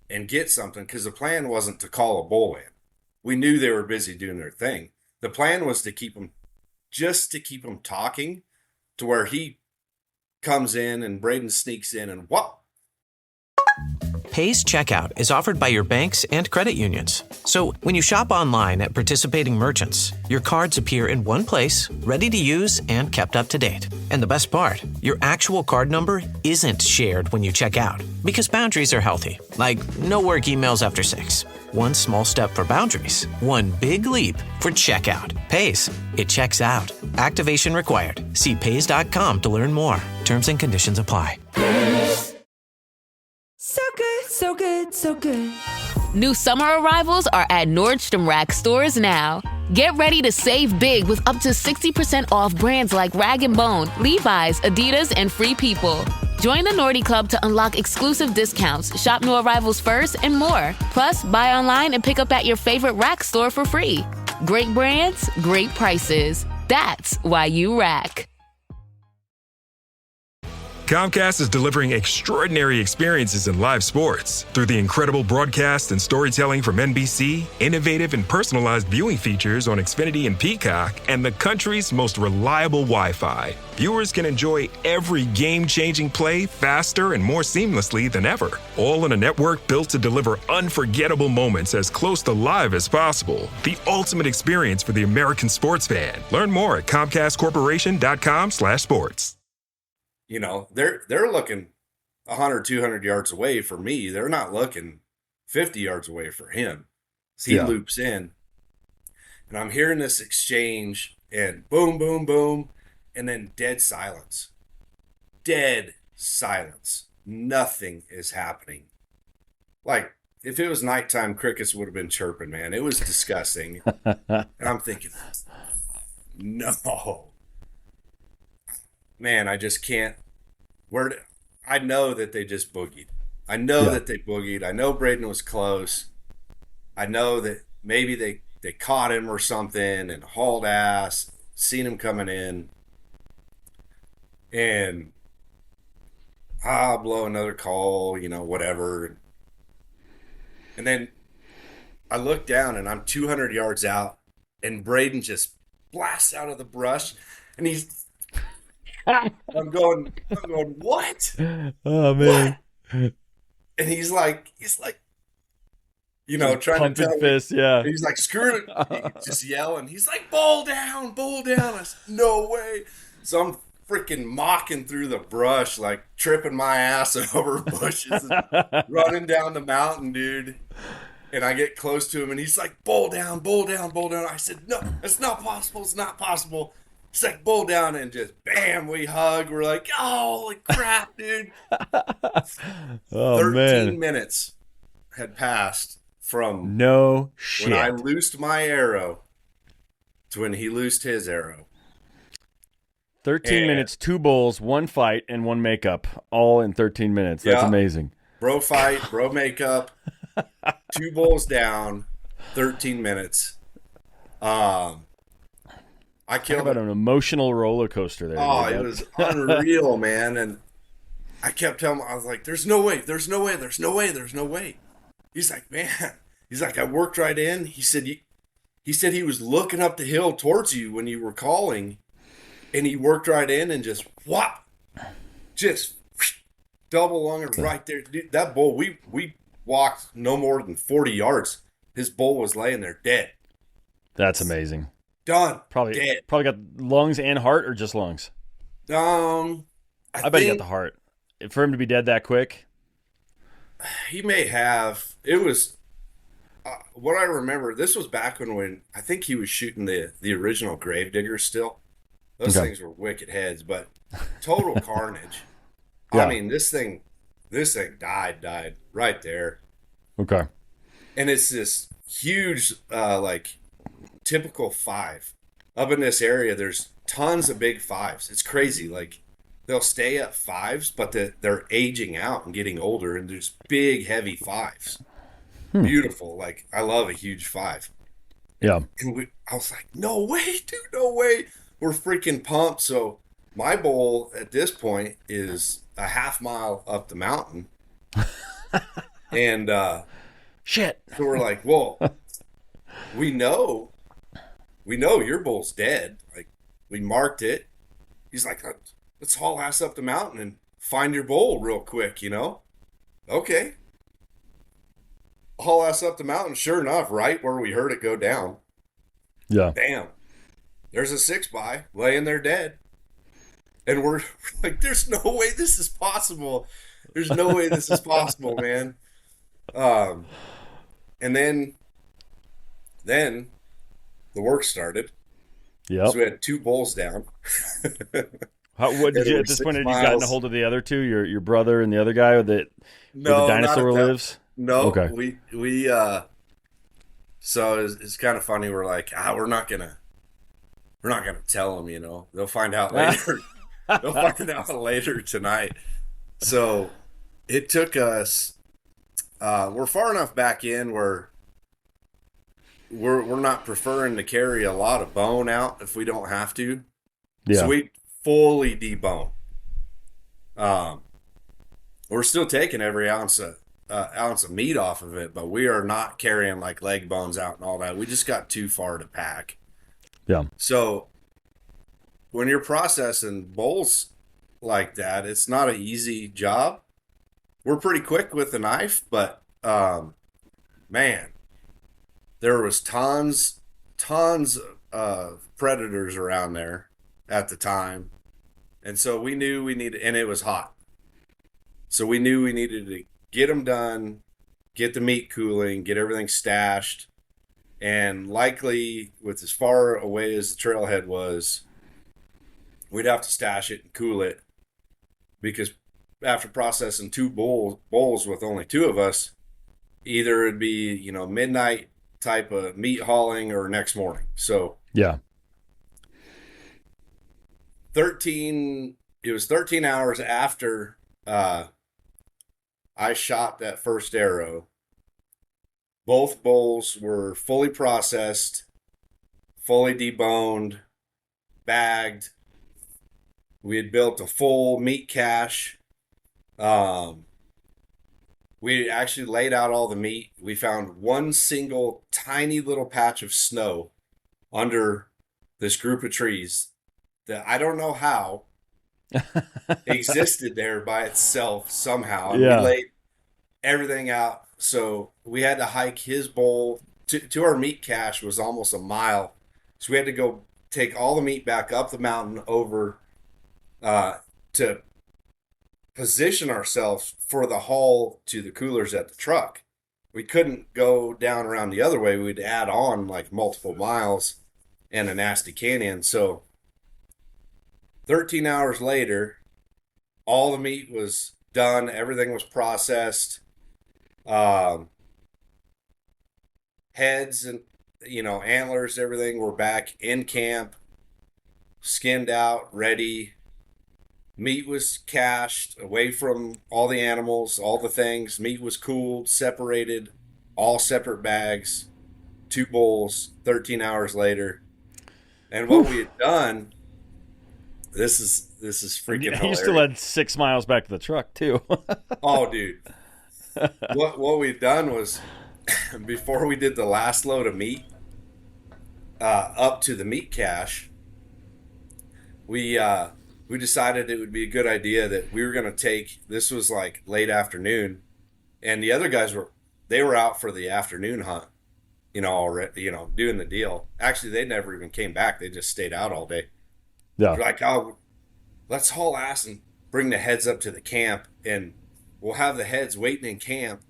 and get something, because the plan wasn't to call a bull in. We knew they were busy doing their thing. The plan was to keep them talking to where he comes in and Braden sneaks in and whoop. Pay's checkout is offered by your banks and credit unions. So when you shop online at participating merchants, your cards appear in one place, ready to use and kept up to date. And the best part, your actual card number isn't shared when you check out, because boundaries are healthy, like no work emails after 6. One small step for boundaries, one big leap for checkout. Pays. It checks out. Activation required. See Pays.com to learn more. Terms and conditions apply. So good, so good, so good. New summer arrivals are at Nordstrom Rack stores now. Get ready to save big with up to 60% off brands like Rag & Bone, Levi's, Adidas, and Free People. Join the Nordy Club to unlock exclusive discounts, shop new arrivals first, and more. Plus, buy online and pick up at your favorite Rack store for free. Great brands, great prices. That's why you rack. Comcast is delivering extraordinary experiences in live sports. Through the incredible broadcast and storytelling from NBC, innovative and personalized viewing features on Xfinity and Peacock, and the country's most reliable Wi-Fi, viewers can enjoy every game-changing play faster and more seamlessly than ever. All on a network built to deliver unforgettable moments as close to live as possible. The ultimate experience for the American sports fan. Learn more at ComcastCorporation.com/sports. You know, they're looking 100, 200 yards away for me. They're not looking 50 yards away for him. So he loops in, and I'm hearing this exchange, and boom, boom, boom, and then dead silence. Dead silence. Nothing is happening. Like, if it was nighttime, crickets would have been chirping, man. It was disgusting. And I'm thinking, no. Man, I just can't. I know that they just boogied. I know that they boogied. I know Braden was close. I know that maybe they caught him or something and hauled ass, seen him coming in. And I'll blow another call, you know, whatever. And then I look down and I'm 200 yards out, and Braden just blasts out of the brush, and I'm going, what? Oh man! What? And he's like, you know, trying to tell fist, me. Yeah. He's like, screw it, he's just yelling. He's like, ball down, ball down. I said, no way. So I'm freaking mocking through the brush, like tripping my ass over bushes, and running down the mountain, dude. And I get close to him, and he's like, ball down, ball down, ball down. I said, no, it's not possible. It's not possible. He's like, bull down, and just bam, we hug. We're like, oh, holy crap, dude. 13 minutes had passed from no shit when I loosed my arrow to when he loosed his arrow. 13 minutes, 2 bulls, 1 fight, and 1 makeup, all in 13 minutes. That's amazing. Bro fight, bro makeup, 2 bulls down, 13 minutes. I killed about an emotional roller coaster there. Oh, it was unreal, man. And I kept telling him, I was like, there's no way, there's no way, there's no way, there's no way. He's like, man. He's like, I worked right in. He said he was looking up the hill towards you when you were calling, and he worked right in and just whop, just double lung right there. Dude, that bull, we walked no more than 40 yards. His bull was laying there dead. That's amazing. Done. Probably dead. Probably got lungs and heart, or just lungs. I bet he got the heart. For him to be dead that quick, he may have. It was what I remember. This was back when I think he was shooting the original Gravedigger still. Those things were wicked heads, but total carnage. I mean, this thing died right there. Okay. And it's this huge, like, typical 5. Up in this area, there's tons of big 5s. It's crazy. Like, they'll stay at 5s, but they're aging out and getting older, and there's big, heavy 5s. Beautiful. Like, I love a huge 5. Yeah. And I was like, no way, dude, no way. We're freaking pumped. So my bowl at this point is a half mile up the mountain. And shit. So we're like, well, we know your bull's dead. Like, we marked it. He's like, let's haul ass up the mountain and find your bull real quick, you know? Okay. Haul ass up the mountain. Sure enough, right where we heard it go down. Yeah. Bam. There's a 6x laying there dead. And we're like, there's no way this is possible. There's no way this is possible, man. And then the work started. Yeah. So we had 2 bulls down. What did you at this point? Had you gotten a hold of the other 2, your brother and the other guy, where the dinosaur lives? No. Okay. We so it's kind of funny. We're like, we're not gonna tell them. You know, they'll find out later. They'll find out later tonight. So it took us. We're far enough back in where we're not preferring to carry a lot of bone out if we don't have to. Yeah. So we fully debone. We're still taking every ounce of meat off of it, but we are not carrying like leg bones out and all that. We just got too far to pack. Yeah. So when you're processing bulls like that, it's not an easy job. We're pretty quick with the knife, but man, there was tons of predators around there at the time. And so we knew we needed, and it was hot. So we knew we needed to get them done, get the meat cooling, get everything stashed. And likely, with as far away as the trailhead was, we'd have to stash it and cool it. Because after processing two bowls with only two of us, either it'd be, midnight type of meat hauling or next morning. So yeah. It was 13 hours after I shot that first arrow. Both bulls were fully processed, fully deboned, bagged. We had built a full meat cache. We actually laid out all the meat. We found one single tiny little patch of snow under this group of trees that I don't know how existed there by itself somehow. Yeah. We laid everything out. So we had to hike his bowl to our meat cache was almost a mile. So we had to go take all the meat back up the mountain over to position ourselves for the haul to the coolers at the truck. We couldn't go down around the other way. We'd add on like multiple miles and a nasty canyon. So 13 hours later, all the meat was done. Everything was processed. Heads and, antlers, everything were back in camp, skinned out, ready. Meat was cached away from all the animals, all the things. Meat was cooled, separated, all separate bags, 2 bowls, 13 hours later. And what we had done, this is freaking hilarious. You still had 6 miles back to the truck too. Oh, dude. What we'd done was, before we did the last load of meat up to the meat cache, we decided it would be a good idea that we were going to take, this was like late afternoon, and the other guys were out for the afternoon hunt, already, doing the deal. Actually, they never even came back. They just stayed out all day. Yeah. We're like, oh, let's haul ass and bring the heads up to the camp, and we'll have the heads waiting in camp.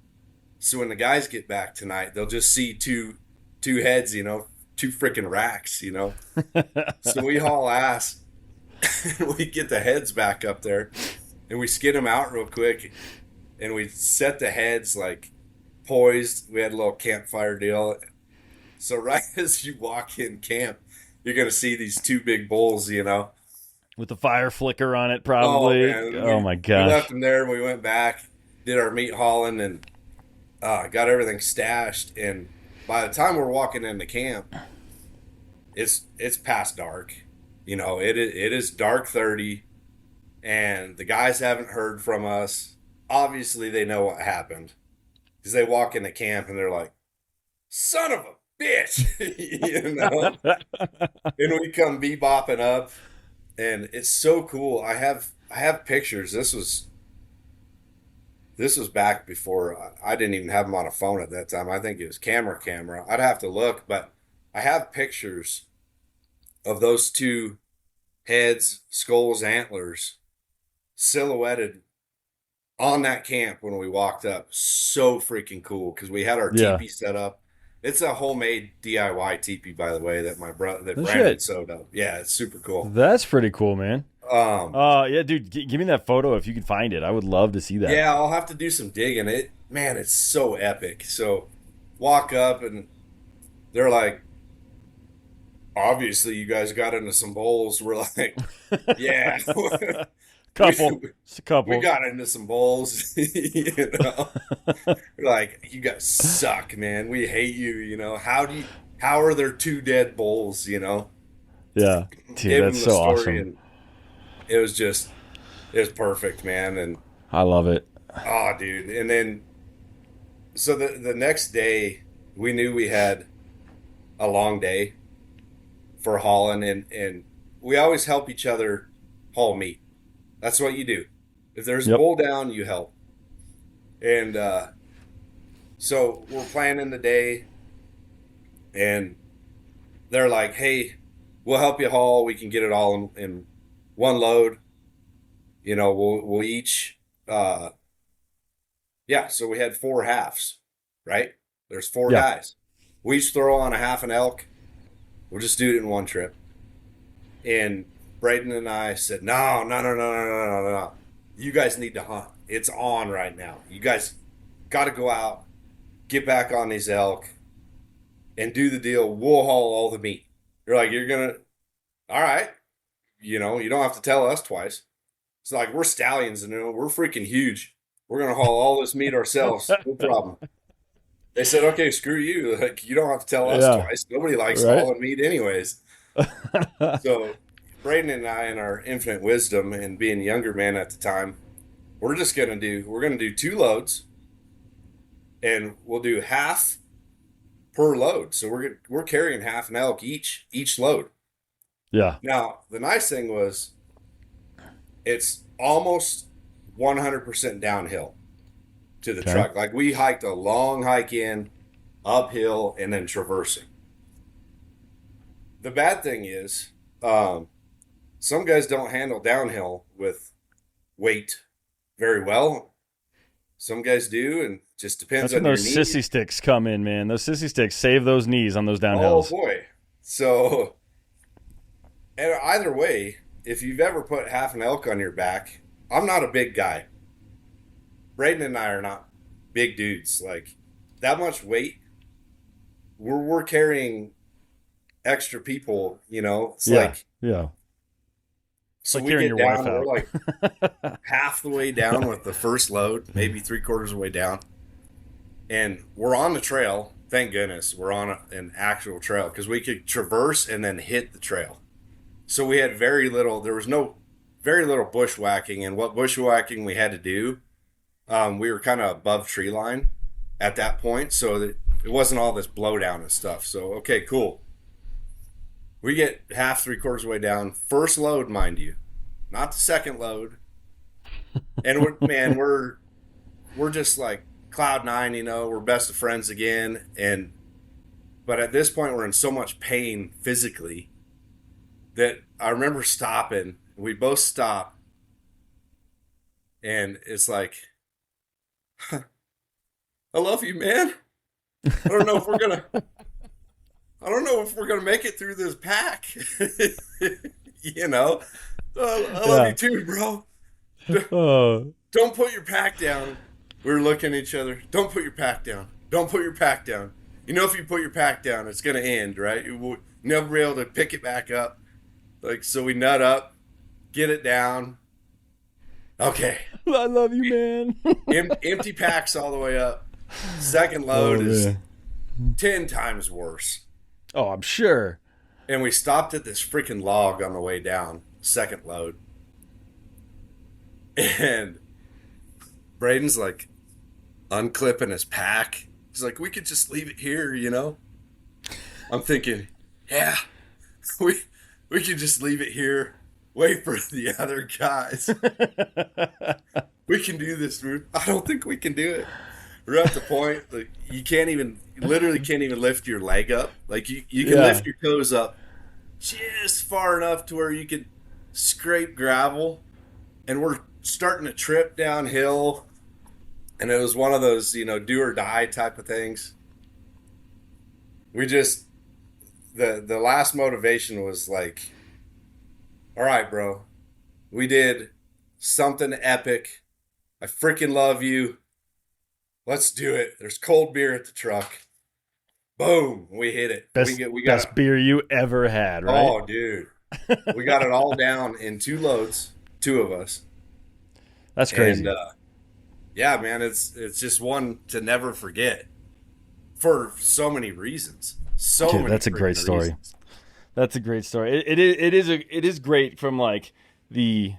So when the guys get back tonight, they'll just see two heads, 2 freaking racks, So we haul ass. We get the heads back up there, and we skid them out real quick, and we set the heads like poised. We had a little campfire deal. So right as you walk in camp, you're gonna see these 2 big bulls, with the fire flicker on it, probably. Oh my gosh! We left them there, and we went back, did our meat hauling, and got everything stashed. And by the time we're walking into camp, it's past dark. It is dark 30, and the guys haven't heard from us. Obviously, they know what happened because they walk into camp and they're like, "Son of a bitch," And we come bebopping up, and it's so cool. I have pictures. This was back before I didn't even have them on a phone at that time. I think it was camera. I'd have to look, but I have pictures of those 2 heads, skulls, antlers silhouetted on that camp when we walked up. So freaking cool because we had our teepee set up. It's a homemade DIY teepee, by the way, that Brandon sewed up. Yeah, it's super cool. That's pretty cool, man. Yeah, dude, give me that photo if you can find it. I would love to see that. Yeah, I'll have to do some digging. It's so epic. So walk up, and they're like, obviously you guys got into some bowls. We're like, yeah. Couple. We got into some bowls. We're like, you guys suck, man. We hate you. How do how are there 2 dead bulls, you know? Yeah. Dude, that's so awesome. And it was perfect, man. And I love it. oh, dude. And then, so the next day, we knew we had a long day for hauling, and we always help each other haul meat. That's what you do. If there's a bull down, you help. And so we're planning the day, and they're like, hey, we'll help you haul. We can get it all in one load. You know, we'll each, so we had 4 halves, right? There's 4 guys. We each throw on a half an elk. We'll just do it in one trip. And Braden and I said, no. You guys need to hunt. It's on right now. You guys got to go out, get back on these elk, and do the deal. We'll haul all the meat. You're like, all right. You know, you don't have to tell us twice. It's like, we're stallions, and we're freaking huge. We're going to haul all this meat ourselves. No problem. They said, okay, screw you. Like, you don't have to tell us twice. Nobody likes hauling meat anyways. So Braden and I, in our infinite wisdom and being a younger man at the time, we're going to do 2 loads, and we'll do half per load. So we're carrying half an elk each load. Yeah. Now, the nice thing was it's almost 100% downhill to the truck. Like, we hiked a long hike in, uphill, and then traversing. The bad thing is, some guys don't handle downhill with weight very well. Some guys do, and just depends on your knees. That's when those sissy sticks come in, man. Those sissy sticks save those knees on those downhills. Oh, boy. So, and either way, if you've ever put half an elk on your back, I'm not a big guy. Braden and I are not big dudes. Like, that much weight, we're carrying extra people, you know? It's like... Yeah. So like we get your down, wife out. we're like half the way down with the first load, maybe 3/4 of the way down. And we're on the trail. Thank goodness we're on an actual trail, because we could traverse and then hit the trail. So we had very little bushwhacking. And what bushwhacking we had to do, we were kind of above tree line at that point, so that it wasn't all this blowdown and stuff. So, okay, cool. We get half, 3/4 of the way down. First load, mind you, not the second load. And we're just like cloud 9, you know. We're best of friends again. But at this point, we're in so much pain physically that I remember stopping. We both stop, and it's like, I love you, man. I don't know if we're gonna make it through this pack. You know, I love you too, bro. Don't put your pack down. We were looking at each other. Don't put your pack down. Don't put your pack down. You know, if you put your pack down, it's gonna end, right? You will never be able to pick it back up. Like, so we nut up, get it down. Okay. I love you, man. Empty packs all the way up. Second load is 10 times worse. Oh, I'm sure. And we stopped at this freaking log on the way down, second load. And Braden's like unclipping his pack. He's like, we could just leave it here, you know? I'm thinking, yeah, we could just leave it here, wait for the other guys. We can do this, dude. I don't think we can do it. We're at the point, like, you literally can't even lift your leg up. Like, you can lift your toes up just far enough to where you can scrape gravel. And we're starting to trip downhill. And it was one of those, you know, do or die type of things. We just, the last motivation was like, all right, bro, we did something epic. I freaking love you. Let's do it. There's cold beer at the truck. Boom. We hit it. Best beer you ever had, right? Oh, dude. We got it all down in 2 loads, 2 of us. That's crazy. And, yeah, man, it's just one to never forget for so many reasons. So Dude, many that's a great freaking story. reasons. That's a great story. It is great from like the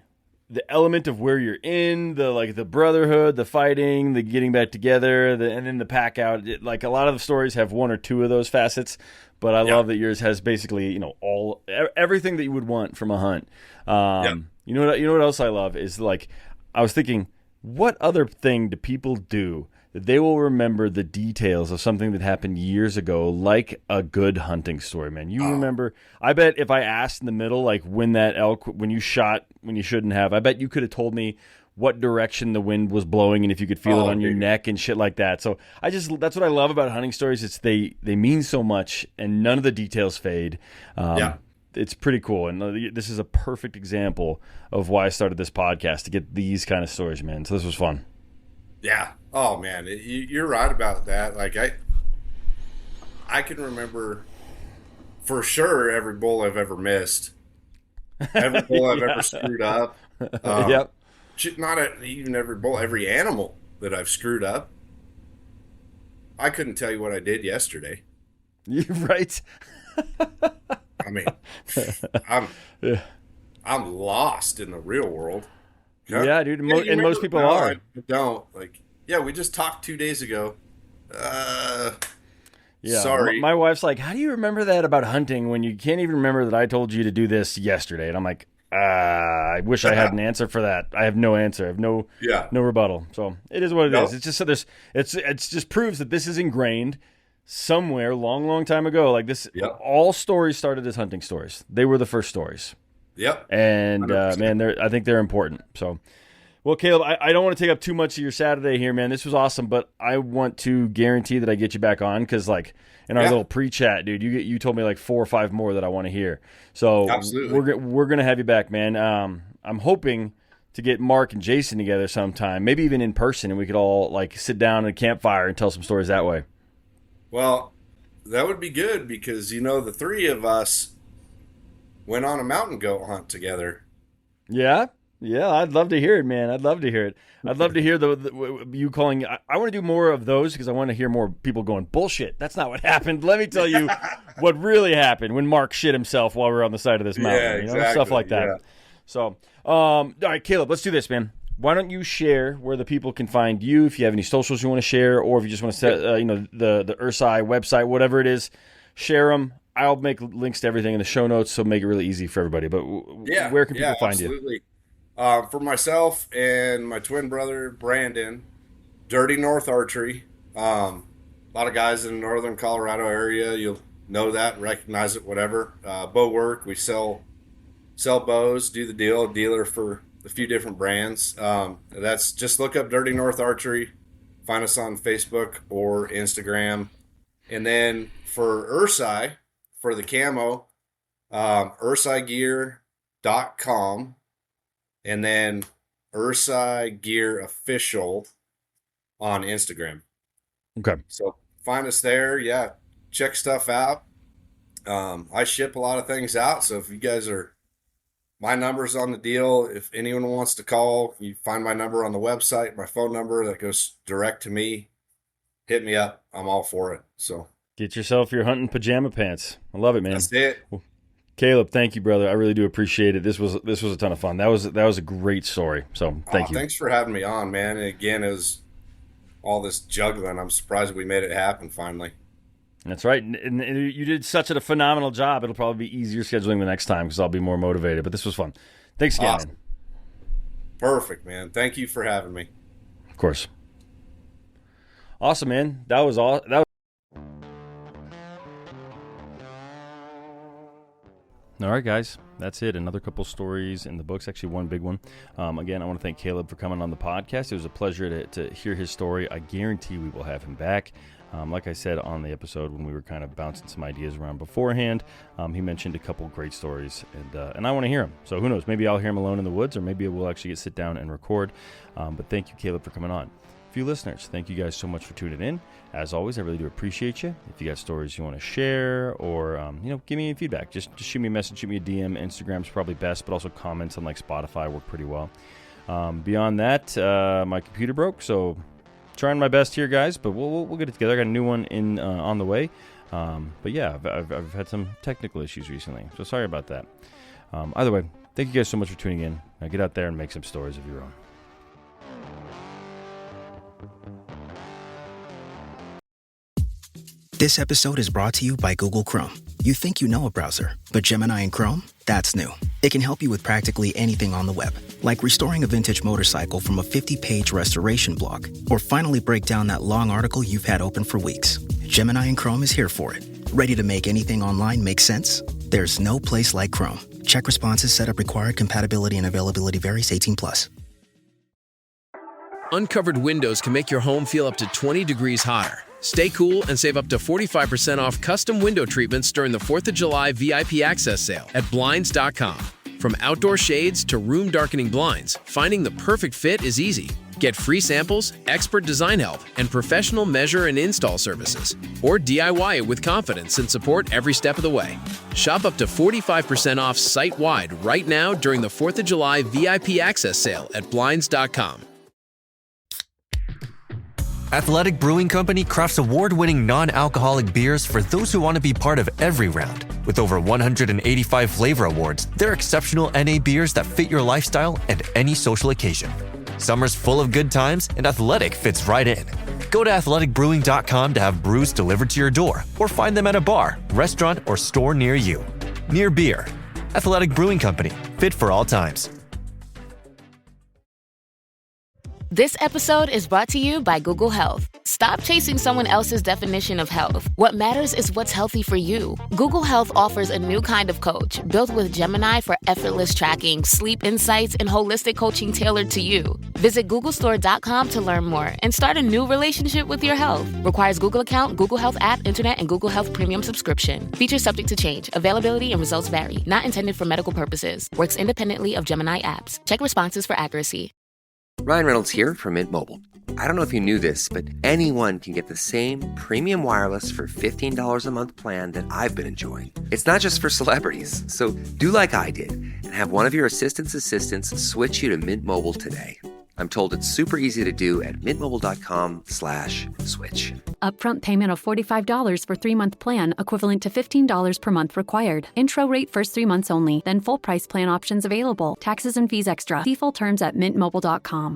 element of where you're in, the brotherhood, the fighting, the getting back together, and then the pack out. Like a lot of the stories have one or two of those facets, but I love that yours has basically everything that you would want from a hunt. You know what else I love is like I was thinking, what other thing do people do that they will remember the details of something that happened years ago, like a good hunting story, man? You remember, I bet if I asked in the middle, like when that elk, when you shot, when you shouldn't have, I bet you could have told me what direction the wind was blowing and if you could feel it on your neck and shit like that. So that's what I love about hunting stories. It's they mean so much and none of the details fade. It's pretty cool. And this is a perfect example of why I started this podcast, to get these kind of stories, man. So this was fun. Yeah. Oh man, you're right about that. Like I can remember for sure every bull I've ever missed, every bull I've ever screwed up. Yep. Even every bull, every animal that I've screwed up. I couldn't tell you what I did yesterday. Right. I mean, I'm lost in the real world. Yeah, dude, and most people are. I don't. Like, yeah, we just talked 2 days ago. Yeah, sorry. My wife's like, how do you remember that about hunting when you can't even remember that I told you to do this yesterday? And I'm like, I wish I had an answer for that. I have no answer. I have no rebuttal. So it is what it is. It's just so it's just proves that this is ingrained somewhere long time ago. Like this, all stories started as hunting stories. They were the first stories. Yep. And man, I think they're important. So, well, Caleb, I don't want to take up too much of your Saturday here, man. This was awesome, but I want to guarantee that I get you back on because, like, in our little pre-chat, dude, you told me like 4 or 5 more that I want to hear. So absolutely, we're gonna have you back, man. I'm hoping to get Mark and Jason together sometime, maybe even in person, and we could all like sit down at a campfire and tell some stories that way. Well, that would be good because the 3 of us went on a mountain goat hunt together. Yeah, I'd love to hear it, man. I'd love to hear it. I'd love to hear you calling. I want to do more of those because I want to hear more people going, bullshit, that's not what happened. Let me tell you what really happened when Mark shit himself while we were on the side of this mountain. Yeah, exactly. Stuff like that. Yeah. So, all right, Caleb, let's do this, man. Why don't you share where the people can find you, if you have any socials you want to share, or if you just want to set, the Ursai website, whatever it is, share them. I'll make links to everything in the show notes, so make it really easy for everybody. But where can people find you? For myself and my twin brother, Brandon, Dirty North Archery. A lot of guys in the northern Colorado area, you'll know that, recognize it, whatever. Bow work, we sell bows, do the deal, dealer for a few different brands. That's just look up Dirty North Archery, find us on Facebook or Instagram. And then for Ursai, for the camo, ursaigear.com, and then Ursai Gear Official on Instagram. Okay. So find us there. Yeah. Check stuff out. I ship a lot of things out. So if you guys my number's on the deal. If anyone wants to call, you find my number on the website, my phone number that goes direct to me. Hit me up. I'm all for it. So get yourself your hunting pajama pants. I love it, man. That's it. Well, Caleb, thank you, brother. I really do appreciate it. This was a ton of fun. That was a great story. So thank you. Thanks for having me on, man. And again, it was all this juggling. I'm surprised we made it happen finally. That's right. And you did such a phenomenal job. It'll probably be easier scheduling the next time because I'll be more motivated. But this was fun. Thanks again, awesome. Man. Perfect, man. Thank you for having me. Of course. Awesome, man. That was all. All right, guys, that's it. Another couple stories in the books, actually one big one. Again, I want to thank Caleb for coming on the podcast. It was a pleasure to hear his story. I guarantee we will have him back. Like I said on the episode when we were kind of bouncing some ideas around beforehand, he mentioned a couple great stories, and I want to hear them. So who knows? Maybe I'll hear him alone in the woods, or maybe we'll actually sit down and record. But thank you, Caleb, for coming on. For you listeners, thank you guys so much for tuning in. As always, I really do appreciate you. If you got stories you want to share or, give me any feedback, just shoot me a message, shoot me a DM. Instagram's probably best, but also comments on like Spotify work pretty well. Beyond that, my computer broke, so trying my best here, guys, but we'll get it together. I got a new one on the way. But yeah, I've had some technical issues recently, so sorry about that. Either way, thank you guys so much for tuning in. Now get out there and make some stories of your own. This episode is brought to you by Google Chrome. You think you know a browser, but Gemini and Chrome? That's new. It can help you with practically anything on the web, like restoring a vintage motorcycle from a 50-page restoration blog, or finally break down that long article you've had open for weeks. Gemini and Chrome is here for it. Ready to make anything online make sense? There's no place like Chrome. Check responses, setup required, compatibility and availability varies, 18+. Uncovered windows can make your home feel up to 20 degrees hotter. Stay cool and save up to 45% off custom window treatments during the 4th of July VIP access sale at Blinds.com. From outdoor shades to room darkening blinds, finding the perfect fit is easy. Get free samples, expert design help, and professional measure and install services. Or DIY it with confidence and support every step of the way. Shop up to 45% off site-wide right now during the 4th of July VIP access sale at Blinds.com. Athletic Brewing Company crafts award-winning non-alcoholic beers for those who want to be part of every round. With over 185 flavor awards, they're exceptional NA beers that fit your lifestyle and any social occasion. Summer's full of good times, and Athletic fits right in. Go to athleticbrewing.com to have brews delivered to your door, or find them at a bar, restaurant, or store near you. Near beer. Athletic Brewing Company. Fit for all times. This episode is brought to you by Google Health. Stop chasing someone else's definition of health. What matters is what's healthy for you. Google Health offers a new kind of coach built with Gemini for effortless tracking, sleep insights, and holistic coaching tailored to you. Visit googlestore.com to learn more and start a new relationship with your health. Requires Google account, Google Health app, internet, and Google Health Premium subscription. Features subject to change. Availability and results vary. Not intended for medical purposes. Works independently of Gemini apps. Check responses for accuracy. Ryan Reynolds here from Mint Mobile. I don't know if you knew this, but anyone can get the same premium wireless for $15 a month plan that I've been enjoying. It's not just for celebrities. So do like I did and have one of your assistants switch you to Mint Mobile today. I'm told it's super easy to do at mintmobile.com/switch. Upfront payment of $45 for 3-month plan, equivalent to $15 per month required. Intro rate first 3 months only, then full price plan options available. Taxes and fees extra. See full terms at mintmobile.com.